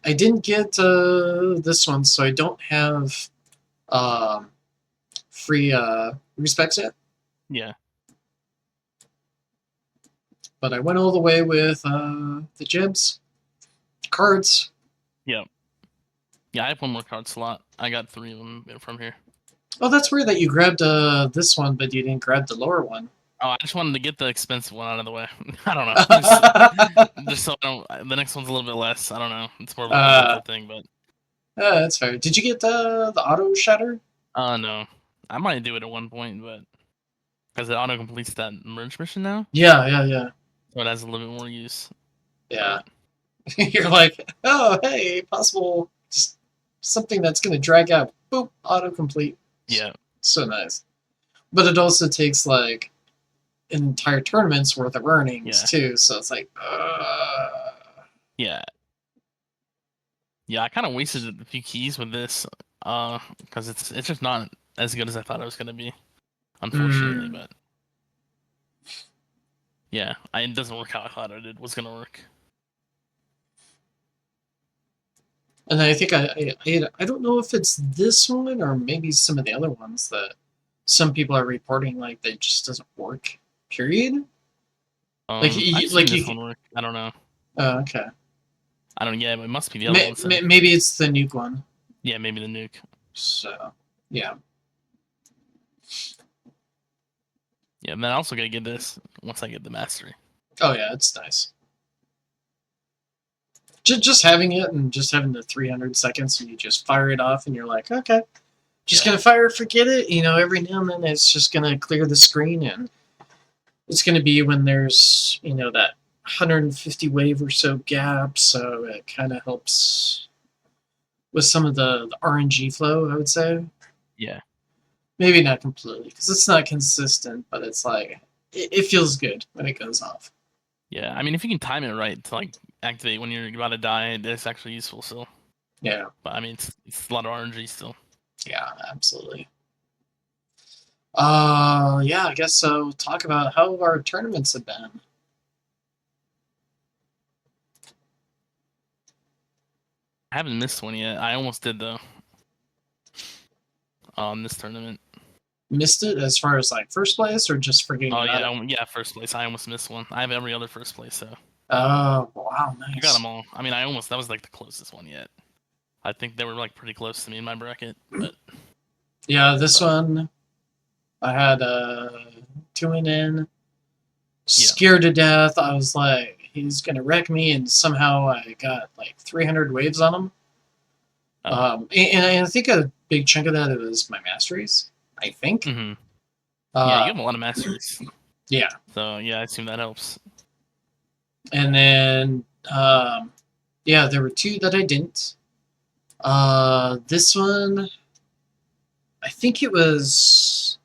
I didn't get this one, so I don't have um, free respecs yet. Yeah. But I went all the way with the gems, cards. Yeah. Yeah. I have one more card slot. I got 3 of them from here. Oh, that's weird that you grabbed this one, but you didn't grab the lower one. Oh, I just wanted to get the expensive one out of the way. I don't know. Just so I don't, the next one's a little bit less. I don't know. It's more of like a mental thing, but That's fair. Did you get the auto shatter? no. I might do it at one point, but because it auto completes that merge mission now, Yeah. so it has a little bit more use. Yeah. But You're like, oh, hey, possible, just something that's going to drag out. Boop, autocomplete. yeah, So nice. But it also takes like an entire tournament's worth of earnings yeah, too. So it's like, yeah. Yeah, I kind of wasted a few keys with this, because it's just not as good as I thought it was gonna be, unfortunately. mm. But yeah, it doesn't work how I thought it was gonna work. And I think I don't know if it's this one or maybe some of the other ones that some people are reporting like that just doesn't work. Period. Like I've seen like this you. one work. I don't know. Oh, okay. I don't. Yeah, it must be the other ones then. Maybe it's the nuke one. Yeah, maybe the nuke. So yeah. Yeah, and then I also gotta get this once I get the mastery. Oh yeah, it's nice. Just having it and just having the 300 seconds and you just fire it off and you're like, okay, just gonna fire, forget it. You know, every now and then it's just gonna clear the screen and it's gonna be when there's that 150 wave or so gap, so it kind of helps with some of the RNG flow, I would say. Yeah. Maybe not completely because it's not consistent, but it's like it feels good when it goes off. Yeah, I mean, if you can time it right to like activate when you're about to die, it's actually useful still. Yeah. But I mean, it's a lot of RNG still. Yeah, absolutely. Yeah, I guess so. Talk about how our tournaments have been. I haven't missed one yet. I almost did though. This tournament. Missed it as far as like first place or just forgetting Oh about yeah, it? yeah, first place. I almost missed one. I have every other first place, so Oh, wow, I got them nice. all. I mean, that was like the closest one yet. I think they were like pretty close to me in my bracket, but Yeah, this one I had two in, scared to death. I was like, he's gonna wreck me, and somehow I got like 300 waves on him. And I think a big chunk of that was my masteries. I think. mm-hmm. Yeah, you Uh, have a lot of masteries, yeah, so yeah, I assume that helps. and then yeah, there were two that I didn't. This one, I think it was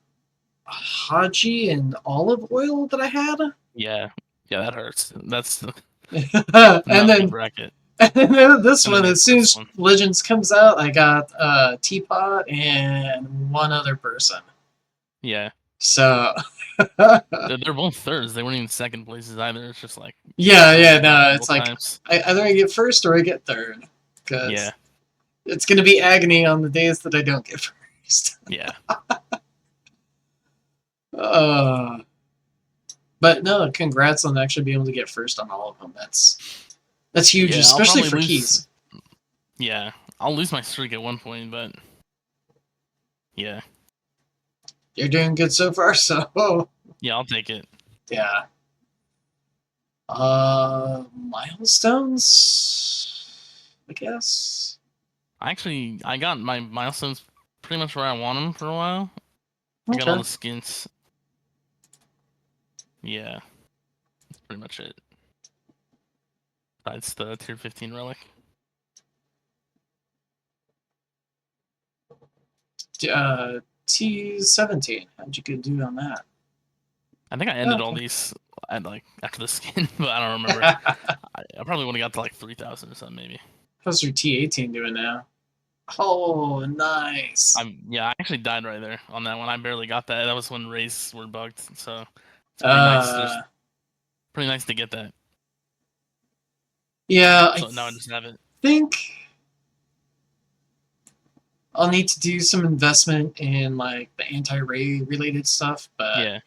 Haji and olive oil that I had. Yeah, yeah, that hurts. That's And not a good then bracket. and then this And then one, you have as soon this as one. Legends comes out, I got Teapot and one other person. Yeah, So they're both thirds. They weren't even second places either. It's just like yeah, bracket no, it's both like times. either I get first or I get third, because Yeah, it's gonna be agony on the days that I don't get first. yeah, uh, but no, congrats on actually being able to get first on all of them. That's huge, yeah. I'll especially probably for lose. keys. Yeah, I'll lose my streak at one point, but yeah, You're doing good so far, so yeah, I'll take it. yeah. Milestones, I guess. I got my milestones pretty much where I want them for a while. I got all Okay. the skins. Yeah, that's pretty much it. Besides the tier 15 relic. T17. How'd you good do on that? I think I ended all Okay. these at like after the skin, but I don't remember. I probably would have got to like 3,000 or something maybe. How's your T18 doing now? Oh, nice. Yeah, I actually died right there on that one. I barely got that. That was when rays were bugged, so it's pretty nice. Uh, Pretty nice to get that. yeah, I So now I just have it. think I'll need to do some investment in like the anti-ray related stuff, but Yeah,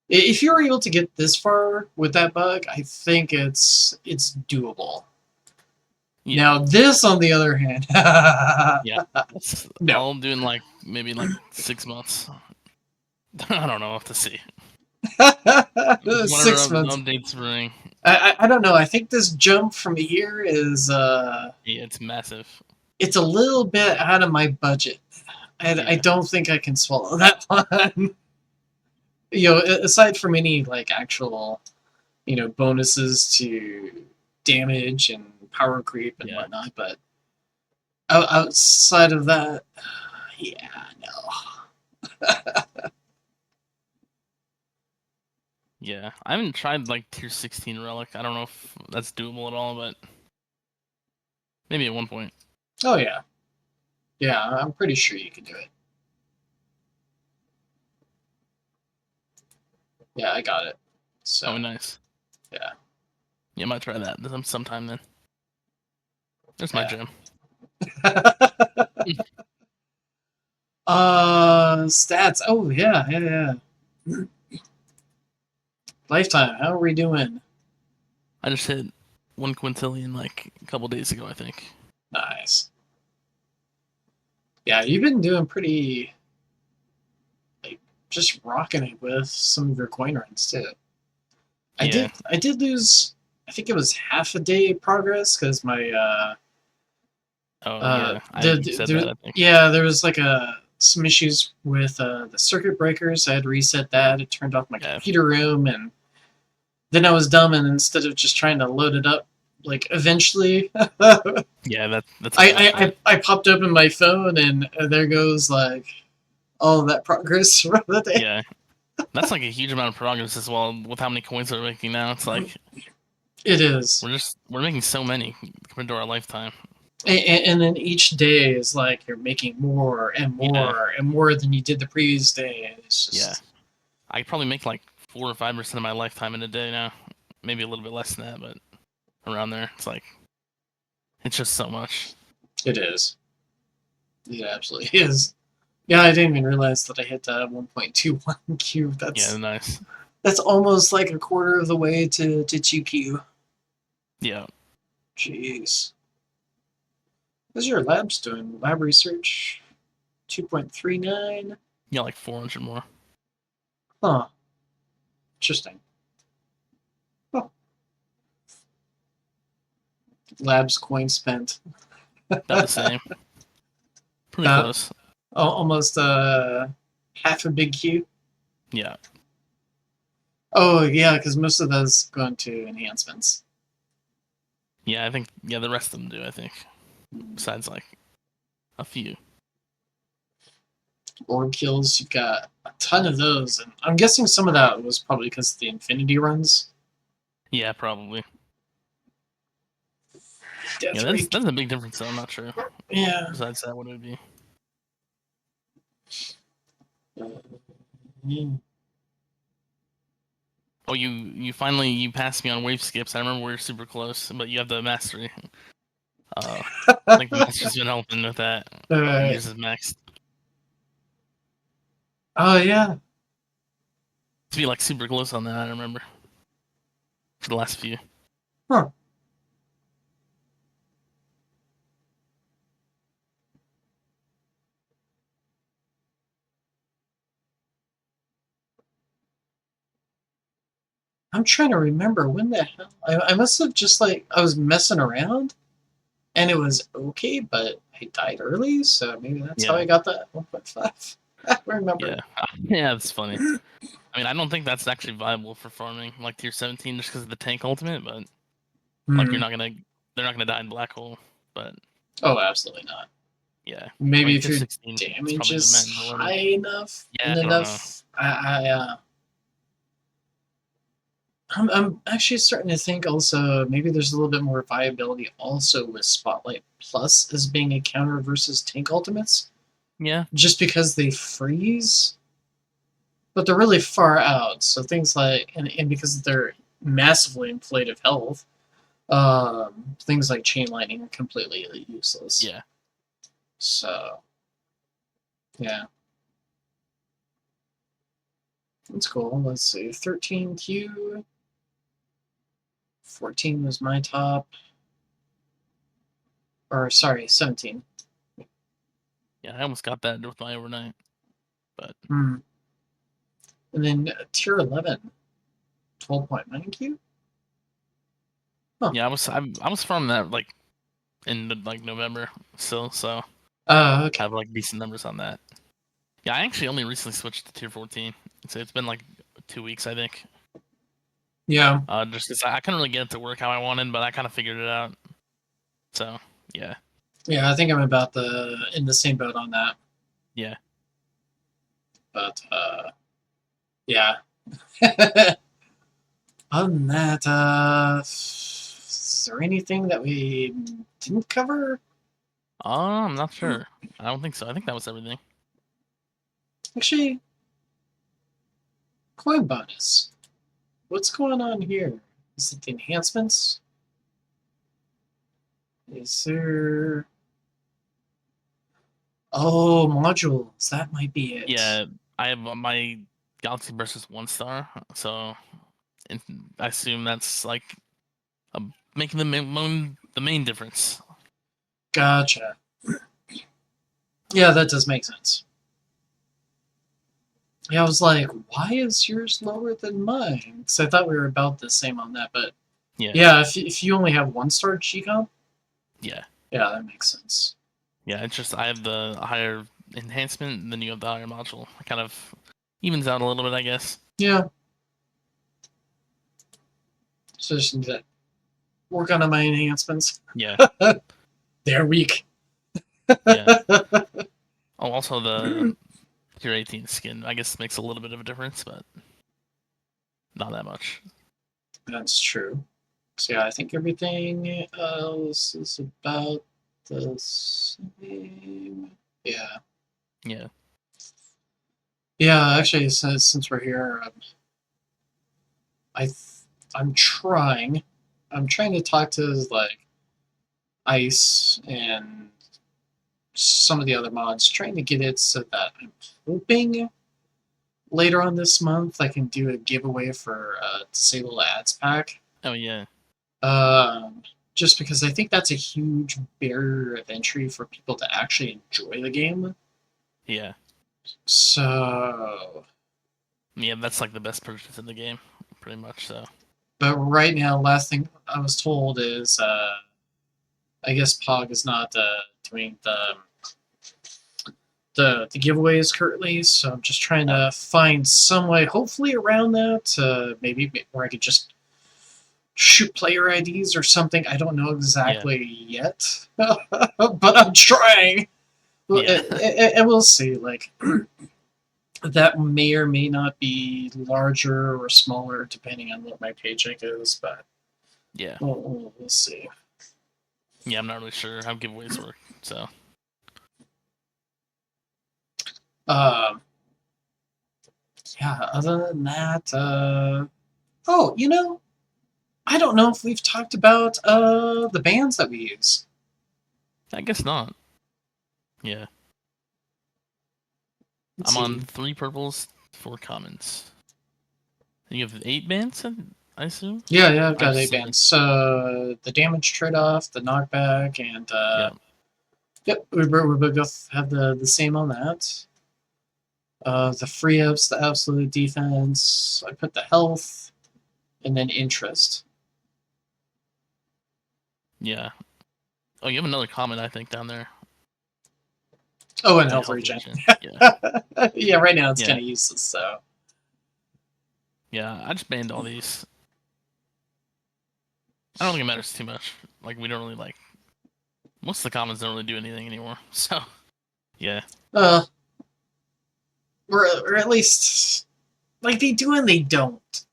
if you were able to get this far with that bug, I think it's doable. yeah, Now this, on the other hand, yeah. That's no. I'll do in like maybe like 6 months. I don't know what to see. Whatever 6 months. updates bring. I don't know. I think this jump from here is Yeah, it's massive. it's a little bit out of my budget. I Yeah. don't think I can swallow that one. Aside from any like actual, bonuses to damage and power creep and Yeah. whatnot, but outside of that, yeah, no. Yeah. I haven't tried like tier 16 relic. I don't know if that's doable at all, but maybe at one point. Oh yeah, yeah. I'm pretty sure you can do it. Yeah, I got it. So Oh, nice. yeah, Yeah, I might try that sometime then. There's my yeah. gem. Stats. Oh yeah, yeah, yeah. Lifetime. How are we doing? I just hit 1 quintillion like a couple days ago, I think. Nice. Yeah, you've been doing pretty, like, just rocking it with some of your coin runs too. I Yeah. did. I did lose. I think it was half a day progress because my Oh yeah, you said that, I think. yeah, there was like some issues with the circuit breakers. I had to reset that. It turned off my Yeah. computer room, and then I was dumb. And instead of just trying to load it up, like eventually, Yeah, that's. I popped open my phone, and there goes like all of that progress from the day. Yeah, that's like a huge amount of progress as well. With how many coins we're making now, it's like It is. we're making so many compared to our lifetime. And then each day is like you're making more and Yeah. more and more than you did the previous day. And it's just Yeah, I probably make like 4 or 5% of my lifetime in a day now. Maybe a little bit less than that, but around there. It's like it's just so much. it is. It absolutely is. Yeah, I didn't even realize that I hit 1.21 Q. Yeah, nice. That's almost like a quarter of the way to 2Q. Yeah. Jeez. How's your labs doing? Lab research 2.39. Yeah, like 400 more. Huh. Interesting. Huh. Labs coin spent. About the same. Pretty Uh, close. Almost half a big Q. Yeah. Oh yeah, because most of those go into enhancements. Yeah, I think the rest of them do, I think. Besides like a few. Orb kills, you've got a ton of those, and I'm guessing some of that was probably because of the infinity runs. Yeah, probably. Death Yeah, rate. that's a big difference though, I'm not sure. Yeah. Besides that, what it would be. Oh, you finally you passed me on wave skips. I remember we were super close, but you have the mastery. I think the master's been helping with that. Yours is maxed. Oh yeah. To be like super close on that, I remember. For the last few. Huh. I'm trying to remember when the hell I must have just like I was messing around and it was okay, but I died early, so maybe that's how I got that 1.5. I don't remember. Yeah. Yeah, that's funny. I mean, I don't think that's actually viable for farming like tier 17 just because of the tank ultimate, but like they're not gonna die in black hole. But Oh, absolutely not. yeah, I Maybe mean if tier your 16 is damage probably the is the high limit. enough Yeah, and I don't know. enough. I'm actually starting to think also maybe there's a little bit more viability also with Spotlight Plus as being a counter versus tank ultimates. Yeah. Just because they freeze, but they're really far out. So things like and because they're massively inflated health, things like chain lightning are completely useless. Yeah. So yeah. That's cool. Let's see. 13Q. 14 was my top. Or sorry, 17. Yeah, I almost got that with my overnight. But And then tier 11, 12.9 Q? Huh. Yeah, I was from that like in like November still, so I Okay. have like decent numbers on that. Yeah, I actually only recently switched to tier 14. So it's been like 2 weeks, I think. Yeah. Just because I couldn't really get it to work how I wanted, but I kind of figured it out. So yeah, Yeah, I think I'm about in the same boat on that. yeah. But yeah. Other than that, is there anything that we didn't cover? I'm not sure. I don't think so. I think that was everything. Actually, coin bonus. What's going on here? Is it the enhancements? Is there... Oh, modules. That might be it. Yeah, I have my Galaxy versus 1 star, so I assume that's like making the main difference. Gotcha. Yeah, that does make sense. Yeah, I was like, why is yours lower than mine? Because I thought we were about the same on that, but Yeah, yeah, if you only have 1 star G-Comp, yeah, yeah, that makes sense. yeah. It's just I have the higher enhancement, and then you have the higher module. It kind of evens out a little bit, I guess. Yeah. So just need to work on my enhancements. Yeah, They're weak. yeah. Oh, also the tier 18 skin, I guess, makes a little bit of a difference, but not that much. That's true. So yeah, I think everything else is about the same. Yeah. Yeah, Yeah, actually, since we're here, I th- I'm trying. I'm trying to talk to like Ice and some of the other mods, trying to get it so that I'm hoping later on this month I can do a giveaway for a Disable Ads pack. oh yeah, Um, just because I think that's a huge barrier of entry for people to actually enjoy the game. yeah, So, yeah. That's like the best purchase in the game, pretty much. So but right now, last thing I was told is I guess Pog is not doing the giveaways currently, so I'm just trying to find some way, hopefully around that, maybe where I could just shoot player IDs or something. I don't know yeah, exactly yet, but I'm trying. yeah, And we'll see. Like that may or may not be larger or smaller depending on what my paycheck is, but yeah, we'll see. yeah. I'm not really sure how giveaways work. So Um, yeah. Other than that, oh, I don't know if we've talked about the bands that we use. I guess not. Yeah, Let's I'm on see. 3 purples, 4 commons. You have 8 bands, I assume. Yeah, I've I have got 8 7. bands. The damage trade off, the knockback, and Yeah, yep, we both have the same on that. The free ups, the absolute defense. I put the health, and then interest. yeah. Oh, you have another common, I think, down there. Oh, and Yeah, health health regen. regen. Yeah, Yeah, right now it's yeah, kind of useless. So yeah. I just banned all these. I don't think it matters too much. Like we don't really like most of the commons don't really do anything anymore. So yeah, uh, or at least like they do and they don't.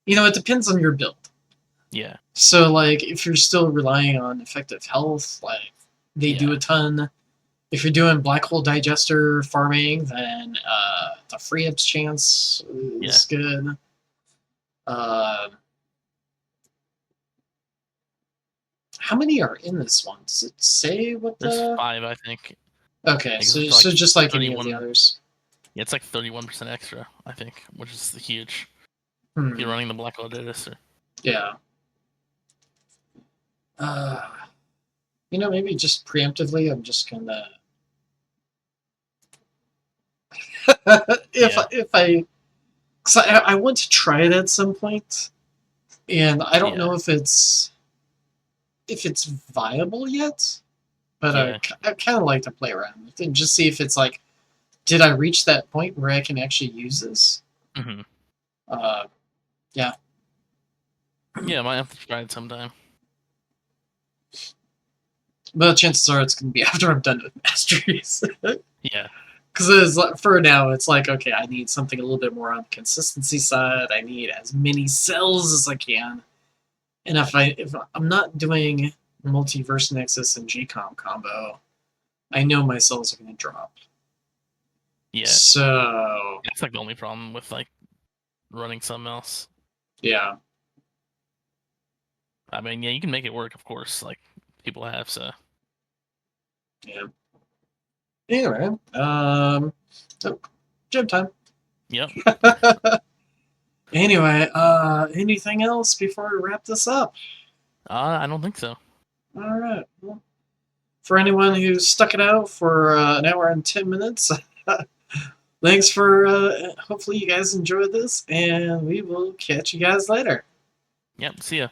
It depends on your build. yeah, So like if you're still relying on effective health, like they do yeah, a ton. If you're doing black hole digester farming, then the free ups chance yeah. is good. Uh, how many are in this one? Does it say what There's the? 5, I think. Okay, It goes so up to like so just like any of the 31. others. Yeah, it's like 31% extra, I think, which is huge. If you're Hmm. running the black hole digester. Yeah. Uh, maybe just preemptively, I'm just gonna if Yeah, if I 'Cause I want to try it at some point, and I don't Yeah. know if it's viable yet. But Yeah. I kind of like to play around with it and just see if it's like, did I reach that point where I can actually use this? Hmm. Uh, yeah. Yeah, I might have to try it sometime. But chances are it's going to be after I'm done with masteries. Yeah. Because for now, it's like, okay, I need something a little bit more on the consistency side. I need as many cells as I can. And if I'm not doing multiverse nexus and GCOM combo, I know my cells are going to drop. Yeah. So That's like the only problem with like running something else. yeah. I mean, yeah, you can make it work, of course. Like people have, so Yeah. Anyway, oh, gym time. yep. Anyway, anything else before we wrap this up? I don't think so. All right. Well, for anyone who stuck it out for an hour and 10 minutes, thanks for. Hopefully, you guys enjoyed this, and we will catch you guys later. Yep. See ya.